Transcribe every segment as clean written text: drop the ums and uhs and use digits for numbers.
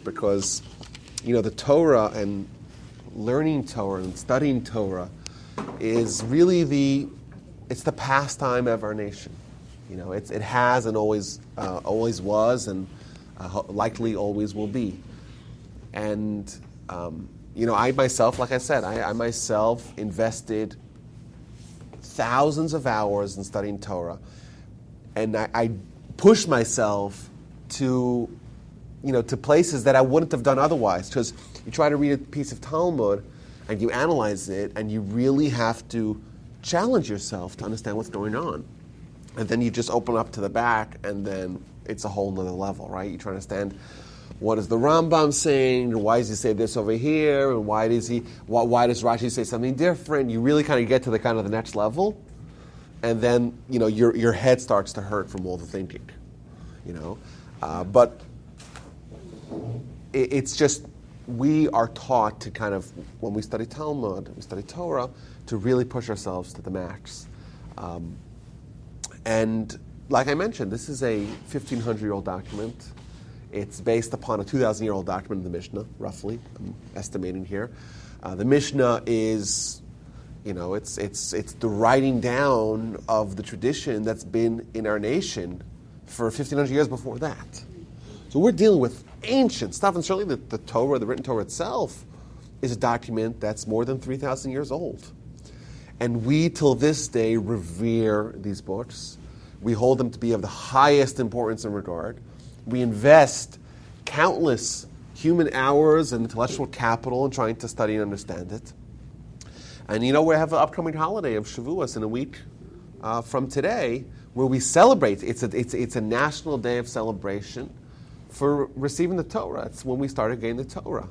because, the Torah and learning Torah and studying Torah is really it's the pastime of our nation. It has and always was and likely always will be. And, I myself, like I said, I myself invested thousands of hours in studying Torah, and I pushed myself to places that I wouldn't have done otherwise. Because you try to read a piece of Talmud and you analyze it, and you really have to challenge yourself to understand what's going on. And then you just open up to the back, and then it's a whole nother level, right? You try to understand, what is the Rambam saying? Why does he say this over here? And why does Rashi say something different? You really kind of get to the next level, and then your head starts to hurt from all the thinking, But it's just, we are taught to when we study Talmud, we study Torah, to really push ourselves to the max. And like I mentioned, this is a 1,500-year-old document. It's based upon a 2,000-year-old document in the Mishnah, roughly. I'm estimating here. The Mishnah is, it's the writing down of the tradition that's been in our nation for 1,500 years before that. So we're dealing with ancient stuff, and certainly the Torah, the written Torah itself, is a document that's more than 3,000 years old. And we, till this day, revere these books. We hold them to be of the highest importance and regard. We invest countless human hours and intellectual capital in trying to study and understand it. And we have an upcoming holiday of Shavuos in a week from today, where we celebrate. It's a national day of celebration for receiving the Torah. It's when we started getting the Torah.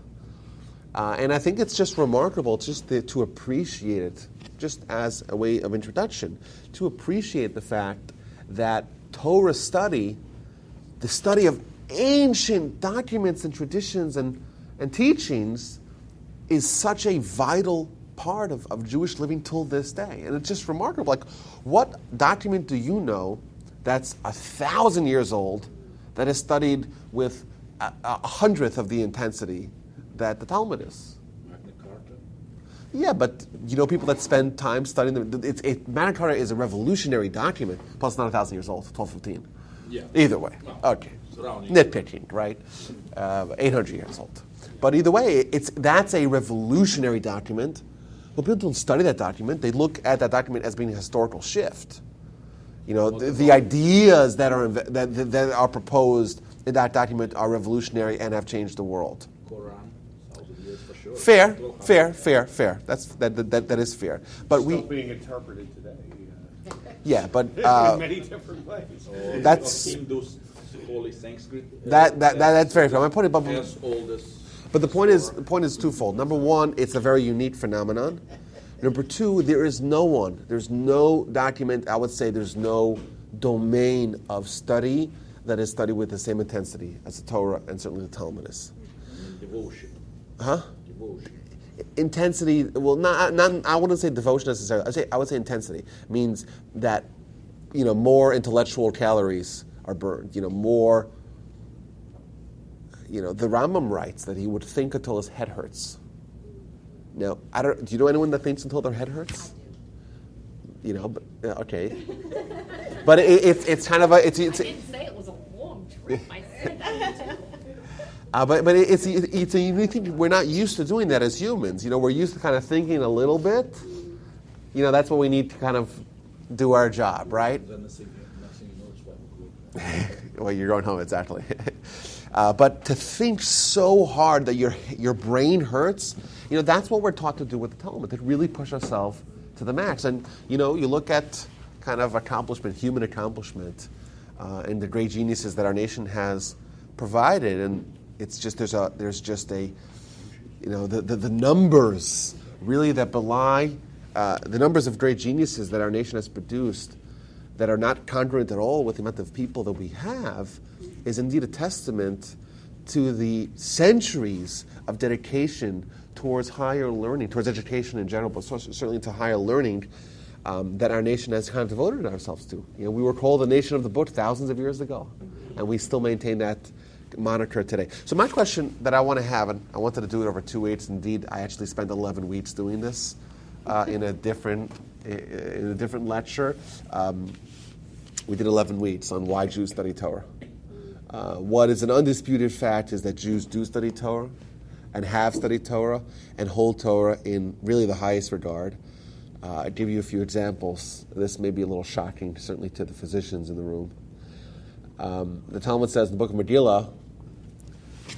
And I think it's just remarkable just to appreciate it, just as a way of introduction, to appreciate the fact that Torah study, the study of ancient documents and traditions and teachings, is such a vital part of Jewish living till this day. And it's just remarkable. Like, what document do you know that's 1,000 years old that is studied with a hundredth of the intensity that the Talmud is? Yeah, but people that spend time studying them. Magna Carta is a revolutionary document. Plus, not 1,000 years old. 1215. Yeah. Either way. No. Okay. Nitpicking, right? 800 years old. But either way, that's a revolutionary document. But people don't study that document. They look at that document as being a historical shift. The ideas that are proposed in that document are revolutionary and have changed the world. Fair. That is fair. But still being interpreted today. Yeah, but in many different ways. That's very fair. My point is, but the point is twofold. Number one, it's a very unique phenomenon. Number two, there's no document. I would say there's no domain of study that is studied with the same intensity as the Torah and certainly the Talmud is. Devotion. Huh? Intensity. Well, not. I wouldn't say devotion necessarily. I would say intensity means that more intellectual calories are burned. More. The Rambam writes that he would think until his head hurts. Now, do you know anyone that thinks until their head hurts? But okay. But it's kind of a. I didn't say it was a long trip. I said that. But it's a unique thing. We're not used to doing that as humans. We're used to kind of thinking a little bit. That's what we need to kind of do our job, right? Well, you're going home, exactly. But to think so hard that your brain hurts, that's what we're taught to do with the Talmud, to really push ourselves to the max. And, you look at kind of human accomplishment, and the great geniuses that our nation has provided, and it's just there's just a the numbers really that belie the numbers of great geniuses that our nation has produced that are not congruent at all with the amount of people that we have is indeed a testament to the centuries of dedication towards higher learning, towards education in general, but certainly to higher learning that our nation has kind of devoted ourselves to. We were called the nation of the book thousands of years ago, and we still maintain that moniker today. So my question that I want to have, and I wanted to do it over 2 weeks. Indeed, I actually spent 11 weeks doing this in a different lecture. We did 11 weeks on why Jews study Torah. What is an undisputed fact is that Jews do study Torah and have studied Torah and hold Torah in really the highest regard. I'll give you a few examples. This may be a little shocking, certainly to the physicians in the room. The Talmud says in the book of Megillah,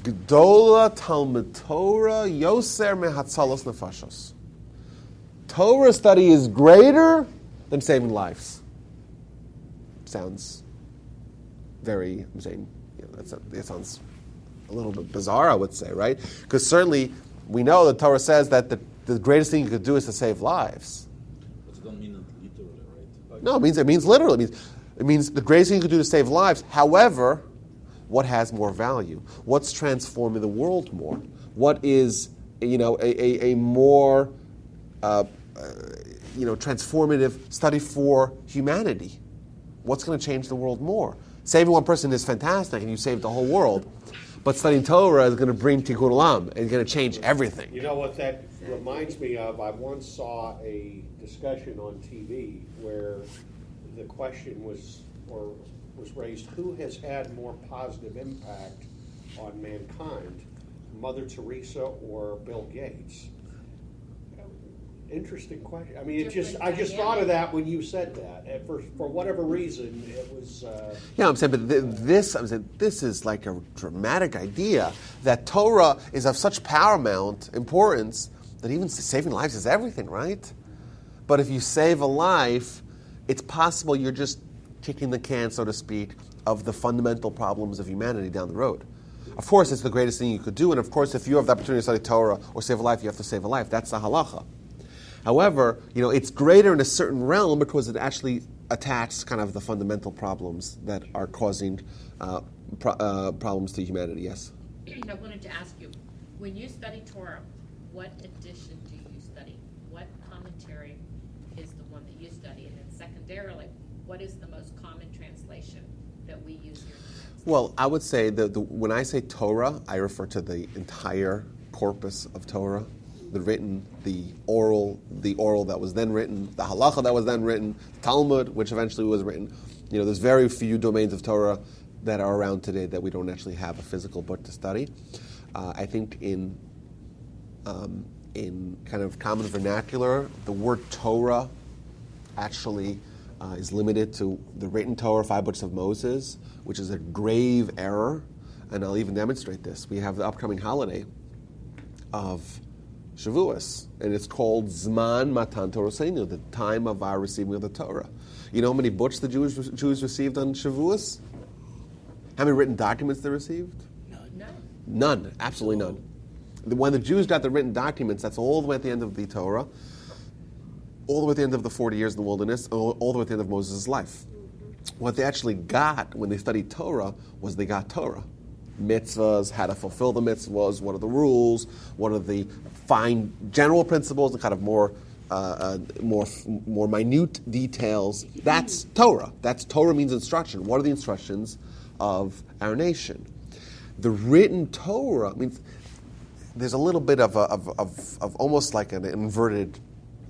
Gdola Talmud Torah Yoser Mehatzalos Nefashos. Torah study is greater than saving lives. Sounds very, I'm saying, it sounds a little bit bizarre, I would say, right? Because certainly we know that Torah says that the greatest thing you could do is to save lives. But it don't mean it literally, right? No, it means literally. It means the greatest thing you could do to save lives. However, what has more value? What's transforming the world more? What is, a more, transformative study for humanity? What's going to change the world more? Saving one person is fantastic, and you saved the whole world. But studying Torah is going to bring Tikkun Olam, and it's going to change everything. You know what that reminds me of? I once saw a discussion on TV where the question was raised, who has had more positive impact on mankind, Mother Teresa or Bill Gates? Interesting question. I mean, I just thought of that when you said that. And for whatever reason, it was. Yeah, I'm saying, but this is like a dramatic idea that Torah is of such paramount importance that even saving lives is everything, right? But if you save a life, it's possible you're just kicking the can, so to speak, of the fundamental problems of humanity down the road. Of course, it's the greatest thing you could do, and of course, if you have the opportunity to study Torah or save a life, you have to save a life. That's the halacha. However, it's greater in a certain realm because it actually attacks kind of the fundamental problems that are causing problems to humanity. Yes? I wanted to ask you, when you study Torah, what edition do you study? What commentary is the one that you study? And then secondarily, what is the most common translation that we use here? Well, I would say that when I say Torah, I refer to the entire corpus of Torah. The written, the oral that was then written, the halacha that was then written, the Talmud, which eventually was written. There's very few domains of Torah that are around today that we don't actually have a physical book to study. I think in kind of common vernacular, the word Torah actually is limited to the written Torah, 5 books of Moses, which is a grave error, and I'll even demonstrate this. We have the upcoming holiday of Shavuos, and it's called Zman Matan Torosenu, the time of our receiving of the Torah. You know how many books the Jews received on Shavuos? How many written documents they received? None, absolutely none. When the Jews got the written documents, that's all the way at the end of the Torah, all the way at the end of the 40 years in the wilderness, all the way at the end of Moses' life. What they actually got when they studied Torah was they got Torah. Mitzvahs, how to fulfill the mitzvahs, what are the rules, what are the fine general principles, and kind of more minute details. That's Torah. Torah means instruction. What are the instructions of our nation? The written Torah means there's a little bit of almost like an inverted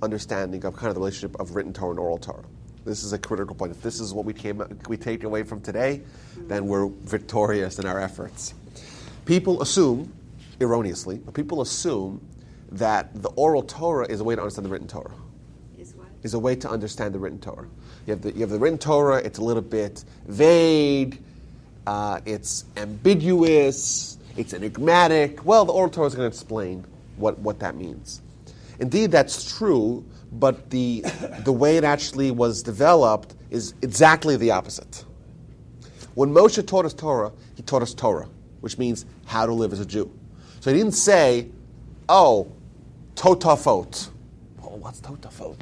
understanding of kind of the relationship of written Torah and oral Torah. This is a critical point. If this is what we take away from today, then we're victorious in our efforts. People assume, erroneously, that the oral Torah is a way to understand the written Torah. Is what? Is a way to understand the written Torah. You have the written Torah. It's a little bit vague. It's ambiguous. It's enigmatic. Well, the oral Torah is going to explain what that means. Indeed, that's true. But the way it actually was developed is exactly the opposite. When Moshe taught us Torah, he taught us Torah, which means how to live as a Jew. So he didn't say, totafot. Well, what's totafot?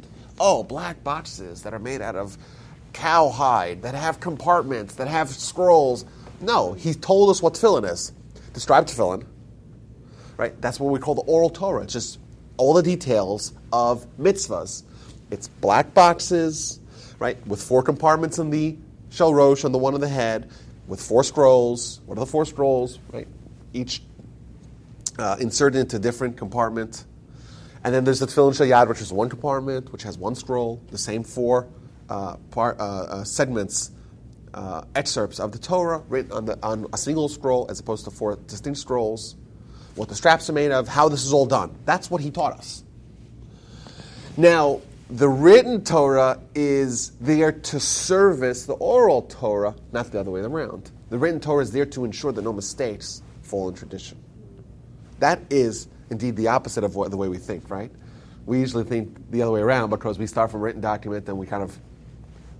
Black boxes that are made out of cowhide, that have compartments, that have scrolls. No, he told us what tefillin is. Describe tefillin. Right? That's what we call the oral Torah. It's just all the details of mitzvahs. It's black boxes, right, with 4 compartments in the shel rosh on the one of the head, with 4 scrolls. What are the 4 scrolls? Right, each inserted into a different compartment. And then there's the Tefillin Shayad, which is one compartment, which has 1 scroll, the same 4 segments, excerpts of the Torah written on a single scroll as opposed to 4 distinct scrolls, what the straps are made of, how this is all done. That's what he taught us. Now, the written Torah is there to service the oral Torah, not the other way around. The written Torah is there to ensure that no mistakes fall in tradition. That is indeed the opposite of the way we think, right? We usually think the other way around because we start from a written document and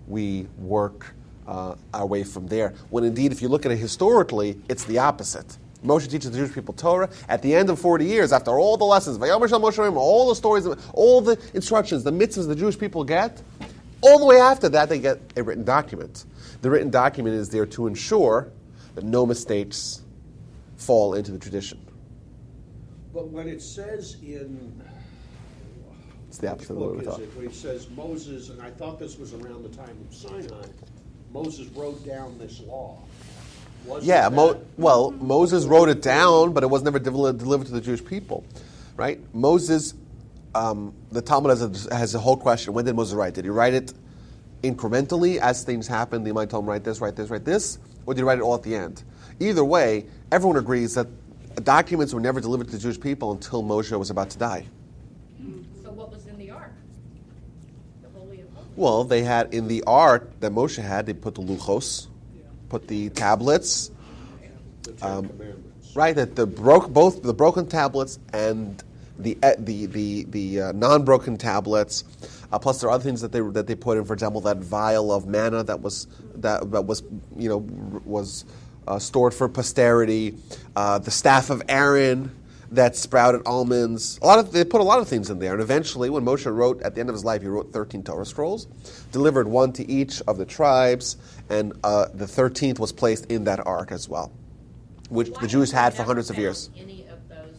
we work our way from there. When indeed, if you look at it historically, it's the opposite. Moshe teaches the Jewish people Torah. At the end of 40 years, after all the lessons, all the stories, all the instructions, the mitzvahs the Jewish people get, all the way after that, they get a written document. The written document is there to ensure that no mistakes fall into the tradition. But when it says in... It's the opposite of what we thought. When it says Moses, and I thought this was around the time of Sinai, Moses wrote down this law. Yeah, Moses wrote it down, but it was never delivered to the Jewish people, right? Moses, the Talmud has a whole question. When did Moses write? Did he write it incrementally as things happened? The Imam told him, write this, write this, write this, or did he write it all at the end? Either way, everyone agrees that documents were never delivered to the Jewish people until Moshe was about to die. So what was in the ark? The Holy of Holies? Well, they had in the ark that Moshe had, they put the luchos, put the tablets, The Ten Commandments. right? That both the broken tablets and the non-broken tablets. Plus, there are other things that they put in. For example, that vial of manna that was stored for posterity. The staff of Aaron that sprouted almonds. They put a lot of things in there. And eventually, when Moshe wrote at the end of his life, he wrote 13 Torah scrolls, delivered 1 to each of the tribes, and the 13th was placed in that ark as well, which the Jews had for hundreds of years. Any of those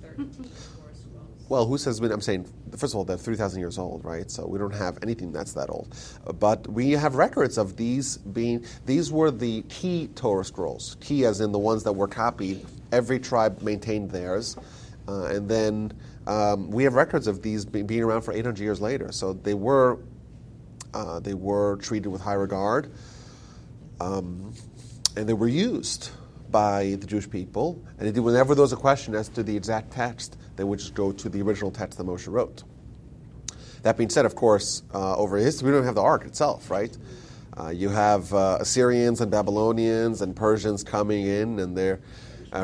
13 Torah scrolls? Well, who says? I'm saying, first of all, they're 3,000 years old, right? So we don't have anything that's that old. But we have records of these being. These were the key Torah scrolls. Key, as in the ones that were copied. Every tribe maintained theirs, and then we have records of these being around for 800 years later. So they were treated with high regard, and they were used by the Jewish people. And indeed, whenever there was a question as to the exact text, they would just go to the original text that Moshe wrote. That being said, of course, over history, we don't have the Ark itself, right? You have Assyrians and Babylonians and Persians coming in, and they're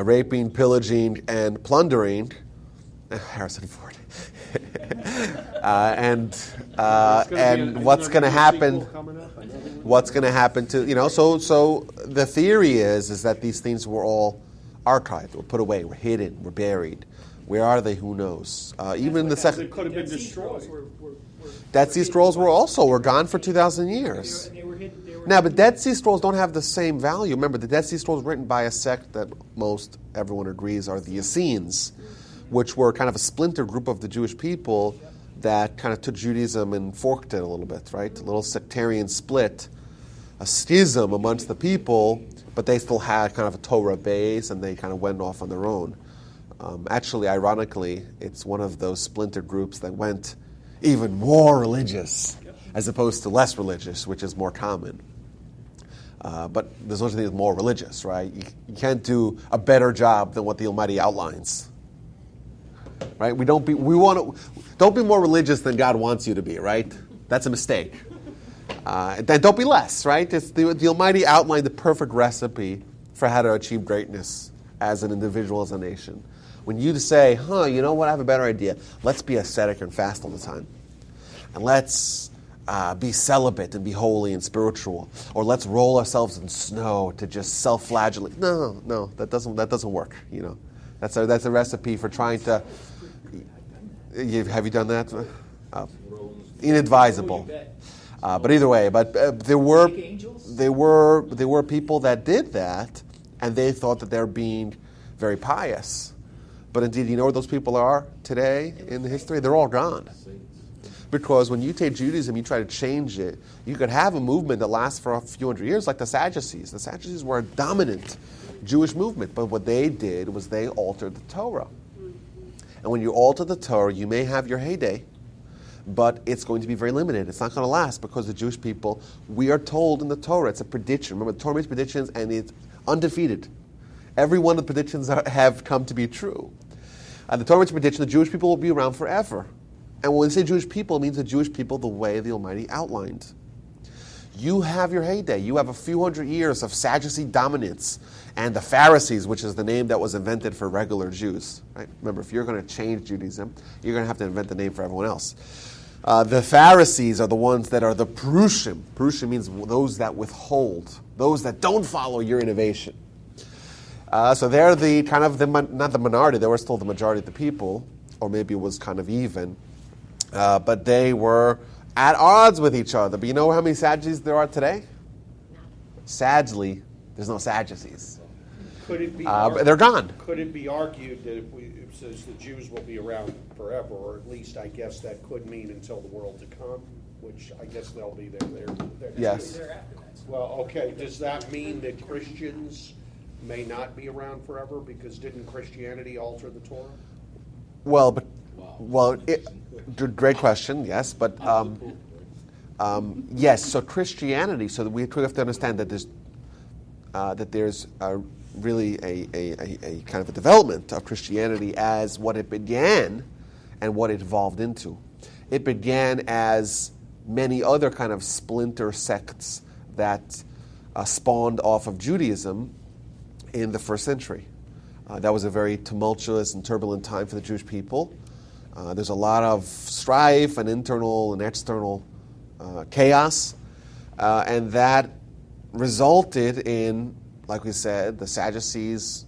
raping, pillaging, and plundering. Harrison Ford. And what's going to happen? What's going to happen to So the theory is that these things were all archived, were put away, were hidden, were buried. Where are they? Who knows? Even the second. It could have been destroyed. Dead Sea Scrolls were gone for 2,000 years. Now, but Dead Sea Scrolls don't have the same value. Remember, the Dead Sea Scrolls were written by a sect that most everyone agrees are the Essenes, which were kind of a splinter group of the Jewish people that kind of took Judaism and forked it a little bit, right? A little sectarian split, a schism amongst the people, but they still had kind of a Torah base, and they kind of went off on their own. Actually, ironically, it's one of those splinter groups that went even more religious as opposed to less religious, which is more common. But there's no such thing as more religious, right? You can't do a better job than what the Almighty outlines, right? Don't be more religious than God wants you to be, right? That's a mistake. Then don't be less, right? It's the Almighty outlined the perfect recipe for how to achieve greatness as an individual, as a nation. When you say, you know what, I have a better idea. Let's be ascetic and fast all the time. And let's be celibate and be holy and spiritual. Or let's roll ourselves in snow to just self-flagellate. No, that doesn't work. That's a recipe for trying to. Have you done that? Inadvisable. But either way, there were people that did that, and they thought that they're being very pious. But indeed, you know where those people are today in history? They're all gone. Because when you take Judaism, you try to change it, you could have a movement that lasts for a few hundred years, like the Sadducees. The Sadducees were a dominant Jewish movement, but what they did was they altered the Torah. And when you alter the Torah, you may have your heyday, but it's going to be very limited. It's not going to last because the Jewish people, we are told in the Torah, it's a prediction. Remember, the Torah makes predictions and it's undefeated. Every one of the predictions have come to be true. The Torah makes a prediction, the Jewish people will be around forever. And when we say Jewish people, it means the Jewish people the way the Almighty outlined. You have your heyday. You have a few hundred years of Sadducee dominance and the Pharisees, which is the name that was invented for regular Jews. Right? Remember, if you're going to change Judaism, you're going to have to invent the name for everyone else. The Pharisees are the ones that are the Prushim. Prushim means those that withhold, those that don't follow your innovation. So they're the kind of, not the minority, they were still the majority of the people, or maybe it was kind of even. But they were at odds with each other. But you know how many Sadducees there are today? No. Sadly, there's no Sadducees. Could it be? They're gone. Could it be argued that if it says the Jews will be around forever, or at least I guess that could mean until the world to come, which I guess they'll be there. Yes. Well, okay. Does that mean that Christians may not be around forever because didn't Christianity alter the Torah? Great question. Yes, but yes. So Christianity. So we have to understand that there's really a kind of a development of Christianity as what it began and what it evolved into. It began as many other kind of splinter sects that spawned off of Judaism in the first century. That was a very tumultuous and turbulent time for the Jewish people. There's a lot of strife and internal and external chaos, and that resulted in, like we said, the Sadducees.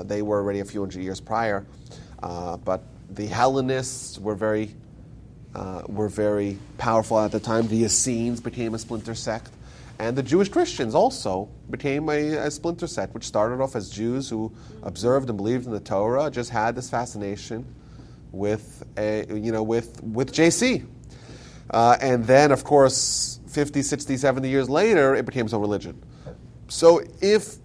They were already a few hundred years prior, but the Hellenists were very powerful at the time. The Essenes became a splinter sect, and the Jewish Christians also became a splinter sect, which started off as Jews who observed and believed in the Torah, just had this fascination with JC. And then, of course, 50, 60, 70 years later, it became its own religion. So if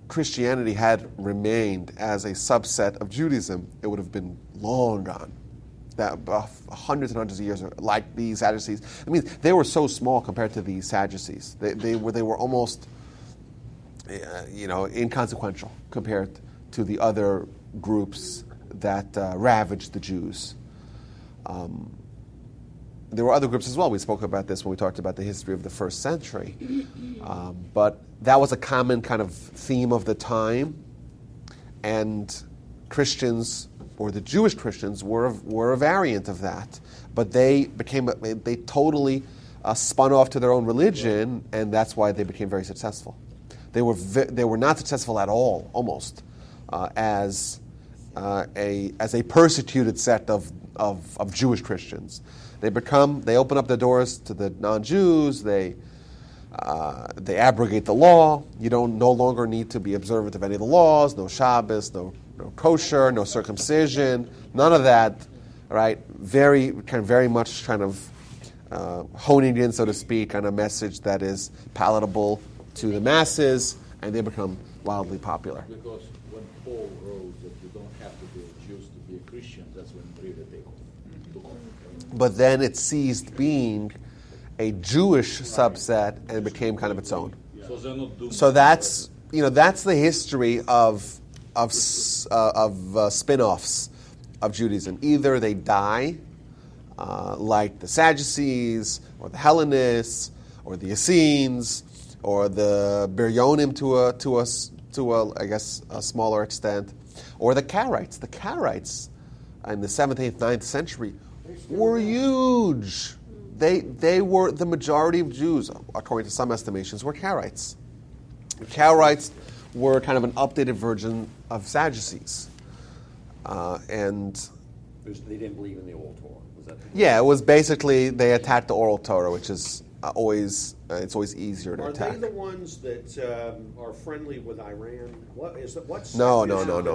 Christianity had remained as a subset of Judaism, it would have been long gone. That hundreds and hundreds of years, like the Sadducees. I mean, they were so small compared to the Sadducees. They were almost, inconsequential compared to the other groups that ravaged the Jews. There were other groups as well. We spoke about this when we talked about the history of the first century. But that was a common kind of theme of the time. And Christians, or the Jewish Christians, were a variant of that. But they totally spun off to their own religion, and that's why they became very successful. They were not successful at all, almost, as a persecuted sect of Jewish Christians. They open up the doors to the non-Jews. They abrogate the law. You no longer need to be observant of any of the laws. No Shabbos, no kosher, no circumcision, none of that. Right? Very much honing in, so to speak, on a message that is palatable to the masses, and they become wildly popular. Because when Paul wrote that you don't have to be a Jew to be a Christian, that's when really they took off. But then it ceased being a Jewish subset and became kind of its own. So they're not doing. So that's the history of spin-offs of Judaism. Either they die, like the Sadducees, or the Hellenists, or the Essenes, or the Biryonim to a smaller extent, or the Karaites. The Karaites in the 7th, 8th, 9th century were huge. They were the majority of Jews, according to some estimations, were Karaites. The Karaites were kind of an updated version of Sadducees, and they didn't believe in the oral Torah. Was that? Yeah, it was basically they attacked the oral Torah, which is always easier to attack. Are they the ones that are friendly with Iran? What's No.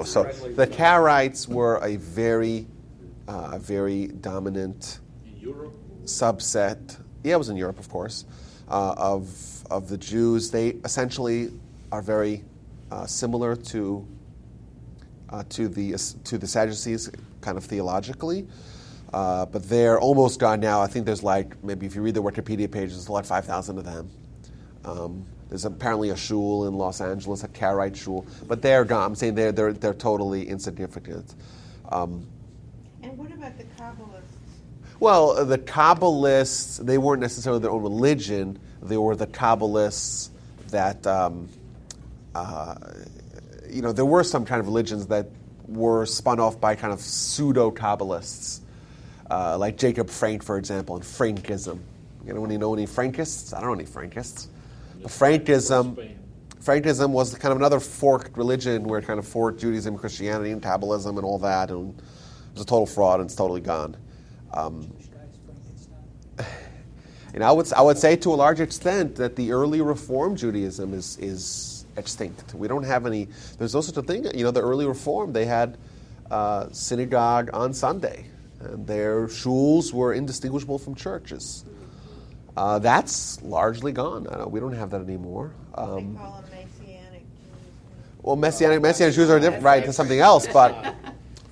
So the Karaites were a very dominant In Europe? subset. Yeah, it was in Europe, of course, of the Jews. They essentially are very similar to the Sadducees, kind of theologically, but they're almost gone now. I think there's like, maybe if you read the Wikipedia page, there's like 5,000 of them. There's apparently a shul in Los Angeles, a Karaite shul, but they're gone. I'm saying they're totally insignificant. And what about the Kabbalists? Well, the Kabbalists, they weren't necessarily their own religion. They were the Kabbalists that, there were some kind of religions that were spun off by kind of pseudo-Kabbalists, like Jacob Frank, for example, and Frankism. Anyone know any Frankists? I don't know any Frankists. Frankism was kind of another forked religion where it kind of forked Judaism, Christianity, and Kabbalism and all that, and it was a total fraud and it's totally gone. And I would say to a large extent that the early Reform Judaism is extinct. We don't have any. There's no such a thing. The early Reform, they had synagogue on Sunday, and their shuls were indistinguishable from churches. That's largely gone. We don't have that anymore. They call them Messianic Jews. Well, Messianic Jews are different, right, to something else. But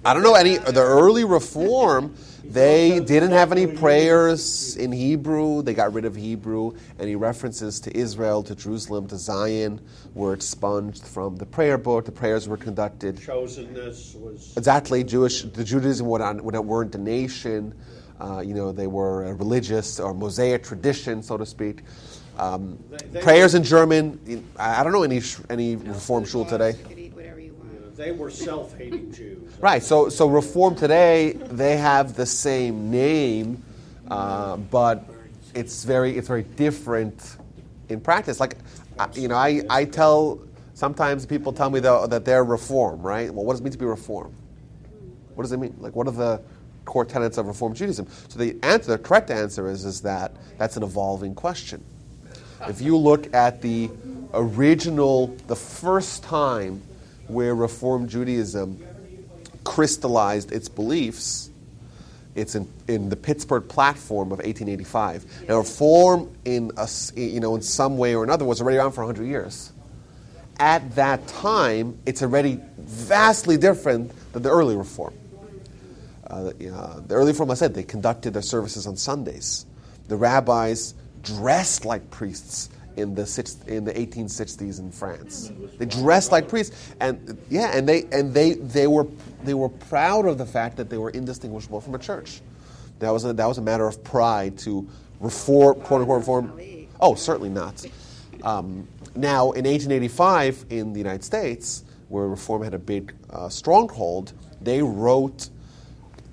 I don't know the early Reform. They didn't have any prayers in Hebrew. They got rid of Hebrew. Any references to Israel, to Jerusalem, to Zion were expunged from the prayer book. The prayers were conducted. Chosenness was... Exactly. The Judaism weren't a nation. They were a religious or Mosaic tradition, so to speak. Prayers in German. I don't know any Reform shul today. You could eat whatever you want. They were self-hating Jews. Right, so Reform today, they have the same name, but it's very different in practice. Like, I tell, sometimes people tell me that they're Reform, right? Well, what does it mean to be Reform? What does it mean? Like, what are the core tenets of Reform Judaism? So the correct answer is that that's an evolving question. If you look at the first time where Reform Judaism crystallized its beliefs, it's in the Pittsburgh Platform of 1885. Now, Reform in some way or another was already around for 100 years. At that time, it's already vastly different than the early Reform. The early Reform, I said, they conducted their services on Sundays. The rabbis dressed like priests in the 1860s in France. They dressed like priests, and they were proud of the fact that they were indistinguishable from a church. That was a matter of pride to reform, quote unquote reform. Oh, certainly not. Now, in 1885, in the United States, where Reform had a big stronghold, they wrote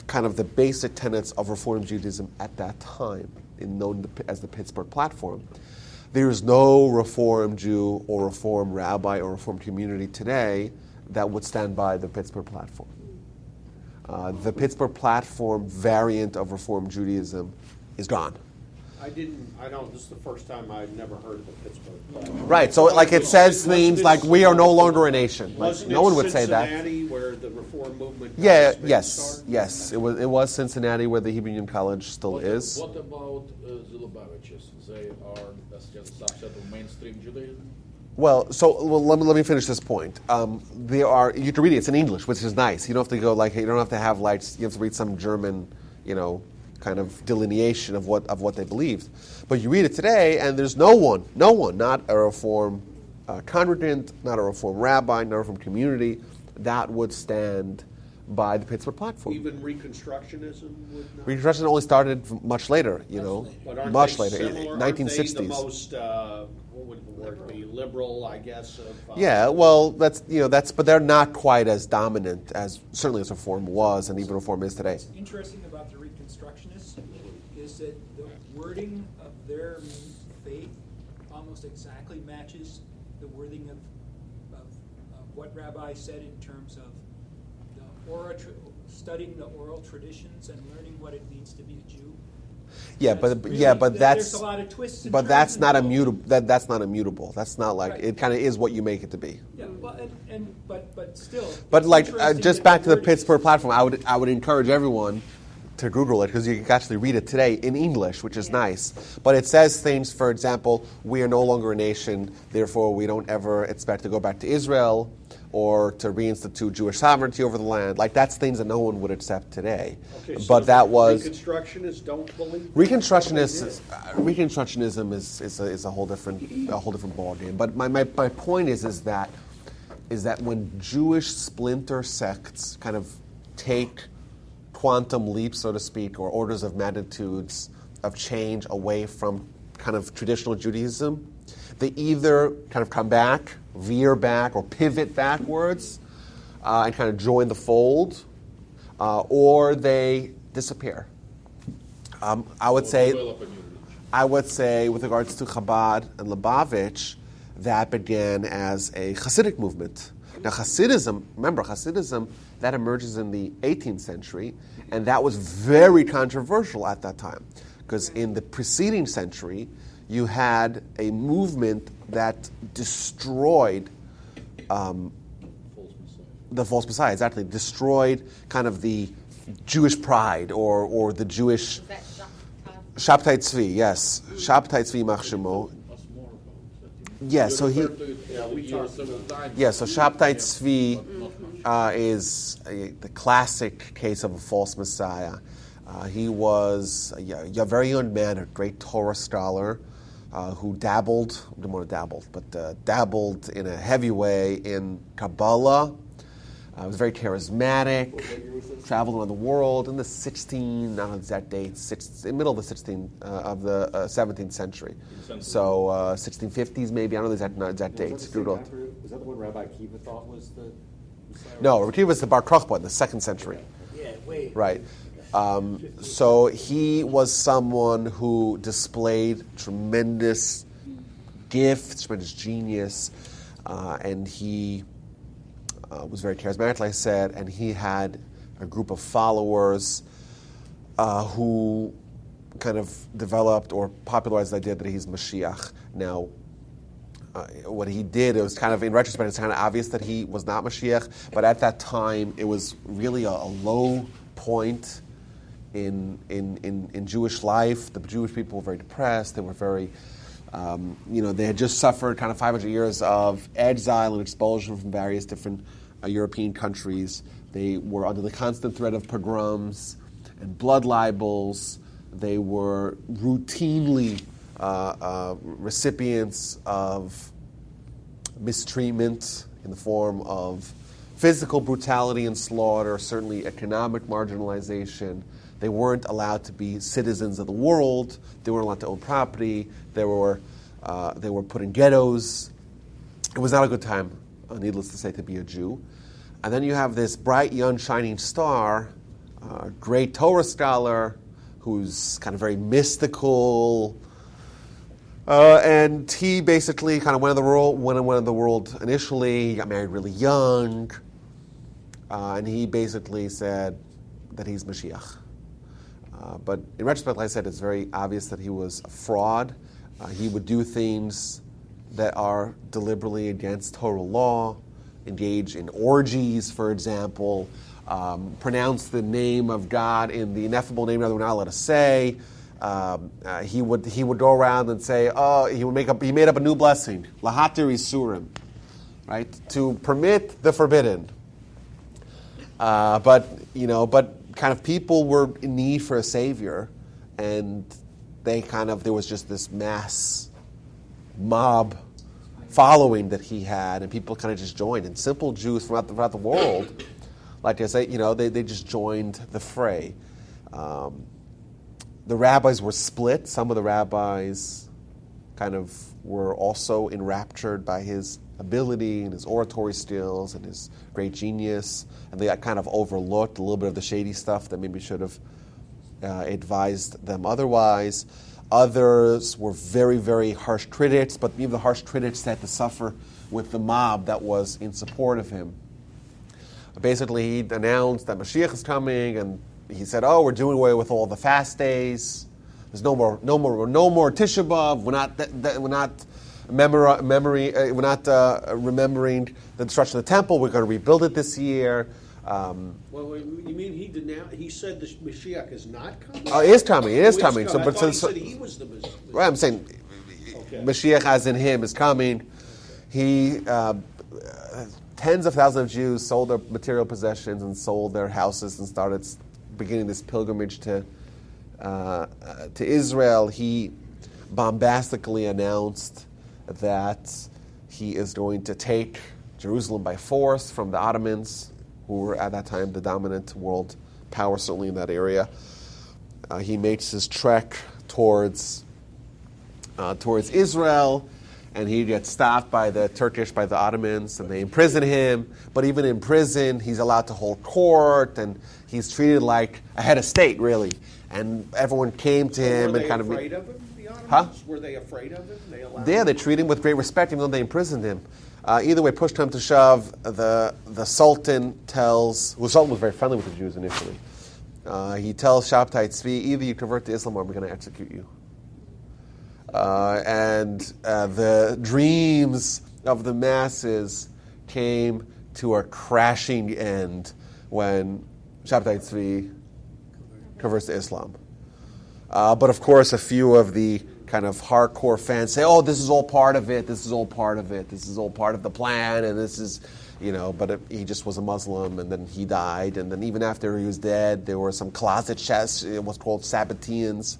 kind of the basic tenets of Reform Judaism at that time, known as the Pittsburgh Platform. There is no Reform Jew or Reform rabbi or Reform community today that would stand by the Pittsburgh Platform. The Pittsburgh Platform variant of Reform Judaism is gone. This is the first time I've never heard of the Pittsburgh Platform. Right, so like it says things like we are no longer a nation. Like, no one would say that. Cincinnati, where the Reform movement Yes. It was Cincinnati, where the Hebrew Union College still is. What about the Lubavitchers? They are just a subset of mainstream Judaism? Well, let me finish this point. You can read it. It's in English, which is nice. You don't have to go you don't have to have you have to read some German, kind of delineation of what they believed. But you read it today, and there's no one, not a Reform congregant, not a Reform rabbi, not a Reform community, that would stand by the Pittsburgh Platform. Even Reconstructionism would not? Reconstruction only started much later, But much they later, similar? 1960s. Aren't they the most, what would the word be, liberal, I guess? Yeah, well, but they're not quite as dominant as certainly as Reform was, and even Reform is today. What's interesting about the Reconstructionists is that the wording of their faith almost exactly matches the wording of what Rabbi said in terms of studying the oral traditions and learning what it means to be a Jew. Yeah, but there's a lot of twists. But that's not immutable. That's not immutable. That's not like right. It kind of is what you make it to be. Yeah, well, but still. But it's interesting just that back to the wording- Pittsburgh Platform, I would encourage everyone to Google it because you can actually read it today in English, which is Yeah. nice. But it says things, for example, we are no longer a nation, therefore we don't ever expect to go back to Israel or to reinstitute Jewish sovereignty over the land. Like, that's things that no one would accept today. Okay, so but that was... Reconstructionists don't believe that? Reconstructionism is a whole different ballgame. But my point is that when Jewish splinter sects kind of take quantum leaps, so to speak, or orders of magnitudes of change away from kind of traditional Judaism, they either kind of come back, veer back, or pivot backwards and kind of join the fold, or they disappear. I would say, with regards to Chabad and Lubavitch, that began as a Hasidic movement. Now, Hasidism, that emerges in the 18th century, and that was very controversial at that time, because in the preceding century, you had a movement that destroyed the false Messiah, exactly, destroyed kind of the Jewish pride or the Jewish... Is that Shabtai Tzvi, yes. Shabtai Tzvi Machshemo. Yes, so he... so Shabtai Tzvi is the classic case of a false Messiah. He was a very young man, a great Torah scholar, who dabbled in a heavy way in Kabbalah. Was very charismatic, traveled around the world in the 17th century. So 1650s maybe, I don't know the exact dates. Was that the one Rabbi Akiva thought was the Messiah? No, Rabbi Akiva was the Bar Kokhba in the 2nd century. Yeah, wait. Right. So he was someone who displayed tremendous gift, tremendous genius, and he was very charismatic, like I said, and he had a group of followers who kind of developed or popularized the idea that he's Mashiach. Now, what he did, it was kind of, in retrospect, it's kind of obvious that he was not Mashiach, but at that time, it was really a low point in Jewish life. The Jewish people were very depressed. They were very, they had just suffered kind of 500 years of exile and expulsion from various different European countries. They were under the constant threat of pogroms and blood libels. They were routinely recipients of mistreatment in the form of physical brutality and slaughter, certainly economic marginalization. They weren't allowed to be citizens of the world. They weren't allowed to own property. They were put in ghettos. It was not a good time, needless to say, to be a Jew. And then you have this bright, young, shining star, great Torah scholar, who's kind of very mystical, and he basically kind of went in the world initially. He got married really young, and he basically said that he's Mashiach. But in retrospect, like I said, it's very obvious that he was a fraud. He would do things that are deliberately against Torah law, engage in orgies, for example, pronounce the name of God in the ineffable name that we're not allowed to say. He would go around and say, he made up a new blessing, Lahatir Isurim, right, to permit the forbidden. But kind of people were in need for a savior, and there was just this mass mob following that he had, and people kind of just joined. And simple Jews throughout the world, like I say, they just joined the fray. The rabbis were split. Some of the rabbis kind of were also enraptured by his ability and his oratory skills and his great genius, and they kind of overlooked a little bit of the shady stuff that maybe should have advised them otherwise. Others were very, very harsh critics, but even the harsh critics had to suffer with the mob that was in support of him. Basically, he announced that Mashiach is coming, and he said, "Oh, we're doing away with all the fast days. There's no more Tisha B'av. We're not remembering the destruction of the temple. We're going to rebuild it this year. Well, you mean he said the Mashiach is not coming? Oh, it is coming. It is Oh, coming. I thought he said he was the Messiah. Right, I'm saying, Okay. Mashiach, as in him, is coming. He, tens of thousands of Jews sold their material possessions and sold their houses and started beginning this pilgrimage to Israel. He bombastically announced that he is going to take Jerusalem by force from the Ottomans, who were at that time the dominant world power, certainly in that area. He makes his trek towards Israel, and he gets stopped by the Ottomans, and they imprison him. But even in prison, he's allowed to hold court, and he's treated like a head of state, really. And everyone came to him Were and they kind afraid of him, the Ottomans? Huh? Were they afraid of him? They treat him with great respect, even though they imprisoned him. Either way, push come to shove, the Sultan was very friendly with the Jews initially. He tells Shabtai Tzvi, either you convert to Islam or we're going to execute you. And the dreams of the masses came to a crashing end when Shabtai Tzvi converts to Islam. But of course, a few of the kind of hardcore fans say, oh, this is all part of it, this is all part of it, this is all part of the plan, and this is, but he just was a Muslim, and then he died, and then even after he was dead, there were some closet what's called Sabbateans,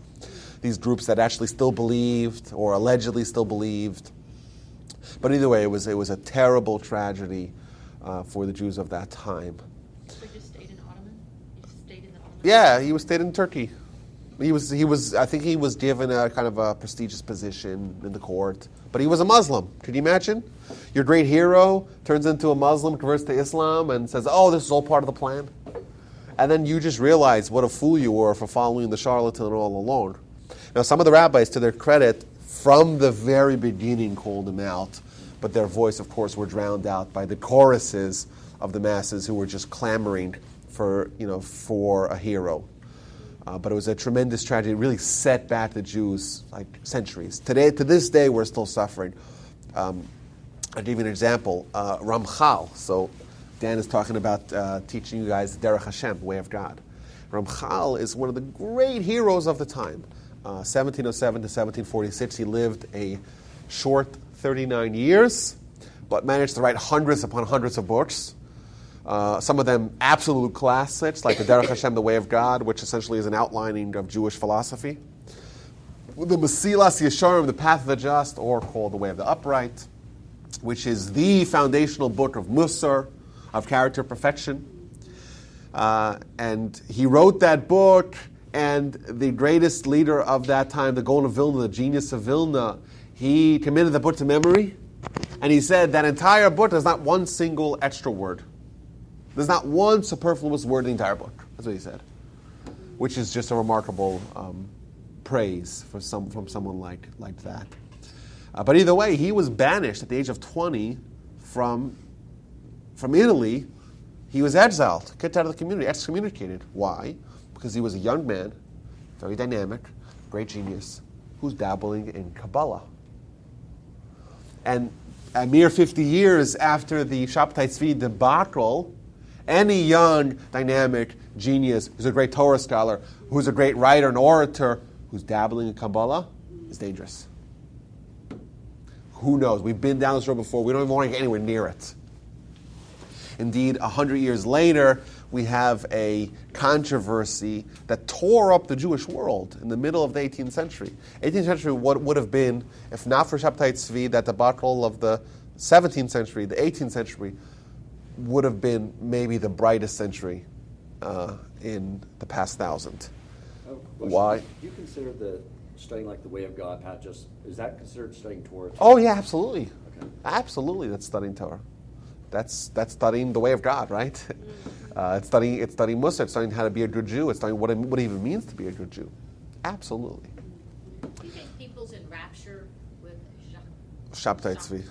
these groups that actually still believed, or allegedly still believed. But either way, it was a terrible tragedy for the Jews of that time. So you just stayed in Ottoman? You just stayed in the Ottoman? Yeah, he stayed in Turkey. I think he was given a kind of a prestigious position in the court, but he was a Muslim. Could you imagine? Your great hero turns into a Muslim, converts to Islam, and says, oh, this is all part of the plan. And then you just realize what a fool you were for following the charlatan all along. Now, some of the rabbis, to their credit, from the very beginning called him out, but their voice, of course, were drowned out by the choruses of the masses who were just clamoring for a hero. But it was a tremendous tragedy. It really set back the Jews like centuries. To this day, we're still suffering. I'll give you an example. Ramchal. So Dan is talking about teaching you guys the Derech Hashem, the way of God. Ramchal is one of the great heroes of the time. 1707 to 1746, he lived a short 39 years, but managed to write hundreds upon hundreds of books. Some of them absolute classics, like the Derech Hashem, the Way of God, which essentially is an outlining of Jewish philosophy. The Mesilas Yesharim, the Path of the Just, or called the Way of the Upright, which is the foundational book of Musar, of character perfection. And he wrote that book, and the greatest leader of that time, the Gaon of Vilna, the genius of Vilna, he committed the book to memory, and he said that entire book, there's not one single extra word. There's not one superfluous word in the entire book. That's what he said, which is just a remarkable praise from someone like that. But either way, he was banished at the age of 20 from Italy. He was exiled, kicked out of the community, excommunicated. Why? Because he was a young man, very dynamic, great genius, who's dabbling in Kabbalah. And a mere 50 years after the Shabtai Tzvi debacle, any young, dynamic genius who's a great Torah scholar, who's a great writer and orator, who's dabbling in Kabbalah, is dangerous. Who knows? We've been down this road before. We don't even want to get anywhere near it. Indeed, 100 years later, we have a controversy that tore up the Jewish world in the middle of the 18th century. 18th century, what would have been, if not for Shabtai Tzvi, that debacle of the 17th century, the 18th century, would have been maybe the brightest century in the past 1,000. Why? Do you consider studying like the Way of God, Pat, is that considered studying Torah? Oh yeah, absolutely. Okay. Absolutely, that's studying Torah. That's studying the Way of God, right? It's studying Musar. It's studying how to be a good Jew. It's studying what it even means to be a good Jew. Absolutely. Do you think people's enrapture with Shabtai Tzvi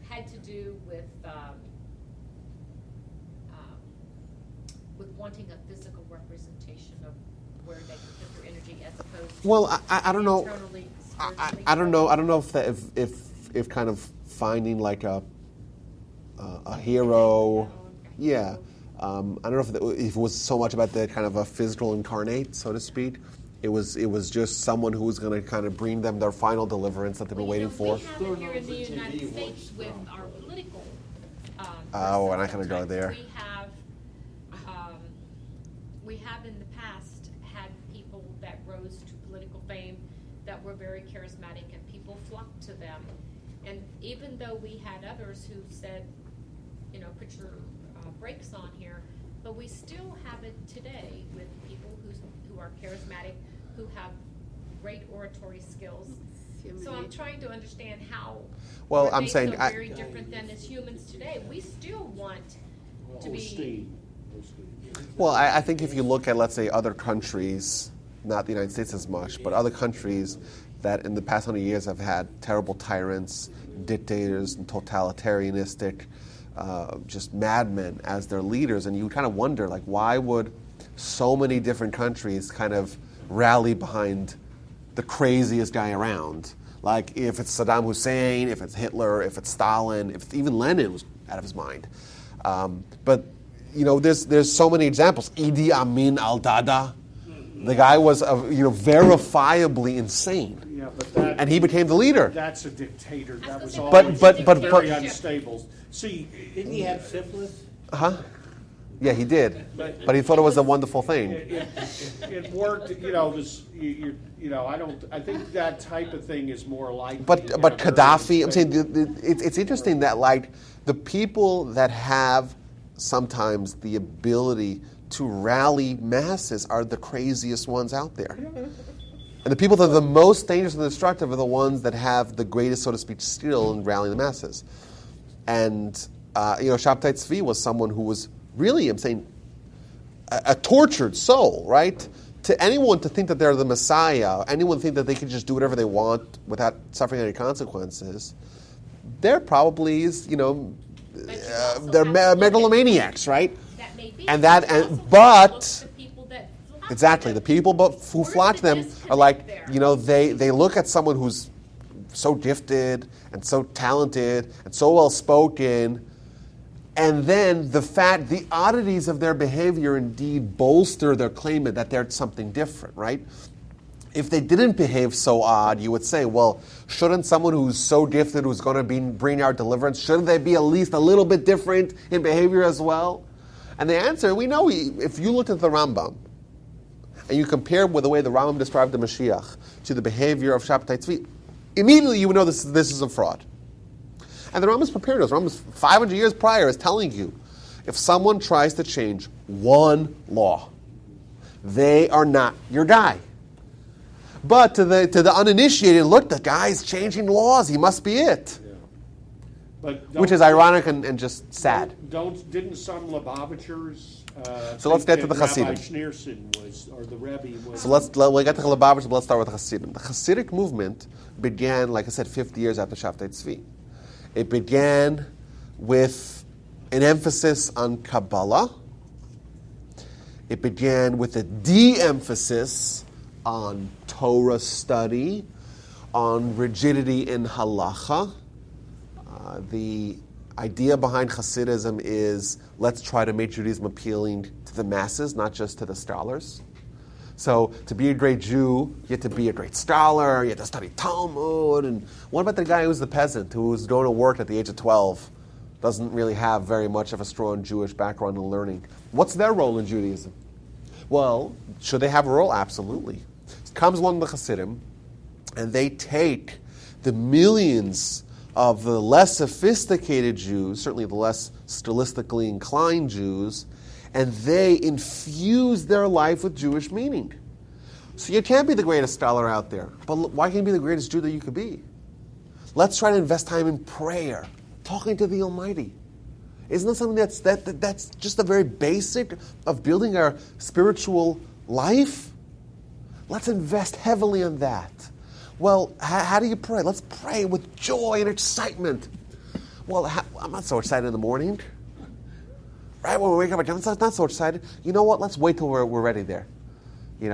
had to do with wanting a physical representation of where they could put their energy as opposed to Well, I don't know. internally, I don't know. I don't know if kind of finding like a hero. Yeah. I don't know if it was so much about the kind of a physical incarnate, so to speak. It was just someone who was going to kind of bring them their final deliverance that they've been waiting for. We have it here in the United States with our political. Oh, we're not going to go there. We have in the past had people that rose to political fame that were very charismatic, and people flocked to them. And even though we had others who said, put your brakes on here, but we still have it today with people who are charismatic, who have great oratory skills. So I'm trying to understand how I'm saying so very different than as humans today. We still want to be. Well, I think if you look at, let's say, other countries, not the United States as much, but other countries that in the past 100 years have had terrible tyrants, dictators, and totalitarianistic, just madmen as their leaders, and you kind of wonder, like, why would so many different countries kind of rally behind the craziest guy around? Like, if it's Saddam Hussein, if it's Hitler, if it's Stalin, if even Lenin was out of his mind. But there's so many examples. Idi Amin al-Dada, the guy was verifiably insane. Yeah, but and he became the leader. That's a dictator. That was all. But very unstable. See, Didn't he have syphilis? Yeah, he did. But he thought it was a wonderful thing. It worked. I think that type of thing is more likely. But Gaddafi, I'm saying it's interesting that, like, the people that have sometimes the ability to rally masses are the craziest ones out there. And the people that are the most dangerous and destructive are the ones that have the greatest, so to speak, skill in rallying the masses. And, Shabtai Tzvi was someone who was really, I'm saying, a tortured soul, right? To anyone to think that they're the Messiah, anyone think that they can just do whatever they want without suffering any consequences, they're probably, they're megalomaniacs, right? That may be. But the people that flock exactly, the people who flock to them are like, there. they look at someone who's so gifted and so talented and so well spoken, and then the oddities of their behavior indeed bolster their claim that they're something different, right? If they didn't behave so odd, you would say, well, shouldn't someone who's so gifted, who's going to bring our deliverance, shouldn't they be at least a little bit different in behavior as well? And the answer, we know, if you look at the Rambam, and you compare with the way the Rambam described the Mashiach to the behavior of Shabtai Tzvi, immediately you would know this is a fraud. And the Rambam's prepared us. Rambam's 500 years prior is telling you, if someone tries to change one law, they are not your guy. But to the uninitiated, look, the guy's changing laws. He must be it. Yeah. But which is ironic and just sad. Didn't some Lubavitchers? So let's get to the Chassidim. Chassidim. Rabbi Schneerson was, or the Rebbe was. So we'll get to the Lubavitchers, but let's start with the Chassidim. The Chassidic movement began, like I said, 50 years after Shabtai Tzvi. It began with an emphasis on Kabbalah. It began with a de-emphasis on Torah study, on rigidity in halacha. The idea behind Hasidism is let's try to make Judaism appealing to the masses, not just to the scholars. So to be a great Jew, you have to be a great scholar, you have to study Talmud. And what about the guy who's the peasant, who's going to work at the age of 12, doesn't really have very much of a strong Jewish background in learning? What's their role in Judaism? Well, should they have a role? Absolutely. Comes along the Chassidim, and they take the millions of the less sophisticated Jews, certainly the less stylistically inclined Jews, and they infuse their life with Jewish meaning. So you can't be the greatest scholar out there, but why can't you be the greatest Jew that you could be? Let's try to invest time in prayer, talking to the Almighty. Isn't that something that's just the very basic of building our spiritual life? Let's invest heavily in that. Well, how do you pray? Let's pray with joy and excitement. Well, I'm not so excited in the morning. Right when we wake up, I'm not so excited. You know what? Let's wait till we're ready there.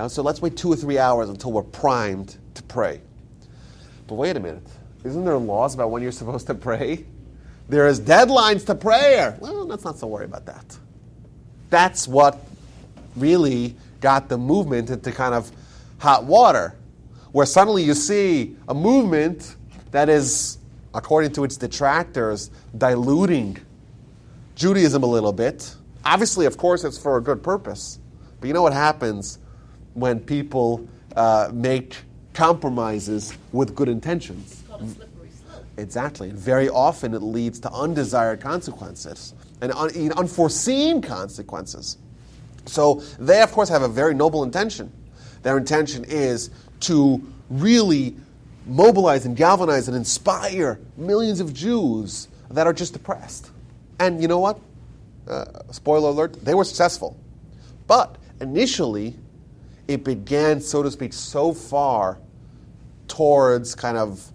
So let's wait 2 or 3 hours until we're primed to pray. But wait a minute. Isn't there laws about when you're supposed to pray? There is deadlines to prayer. Well, let's not so worry about that. that's what really got the movement into kind of hot water, where suddenly you see a movement that is, according to its detractors, diluting Judaism a little bit. Obviously, of course, it's for a good purpose. But you know what happens when people make compromises with good intentions? It's called a slippery slope. Exactly. And very often it leads to undesired consequences and unforeseen consequences. So they, of course, have a very noble intention. Their intention is to really mobilize and galvanize and inspire millions of Jews that are just depressed. And you know what? Spoiler alert, they were successful. But initially, it began, so to speak, so far towards kind of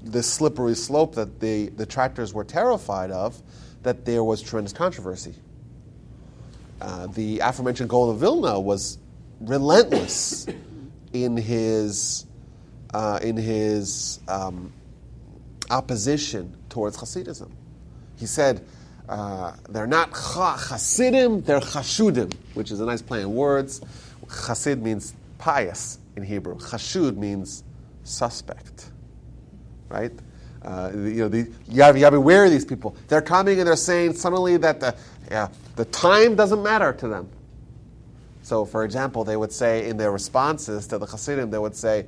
the slippery slope that the detractors were terrified of, that there was tremendous controversy. The aforementioned Gaon of Vilna was relentless in his opposition towards Hasidism. He said, they're not Chassidim, they're Chashudim, which is a nice play on words. Chassid means pious in Hebrew. Chashud means suspect, right? You gotta be aware of these people. They're coming and they're saying suddenly that the time doesn't matter to them. So, for example, they would say in their responses to the Chassidim, they would say,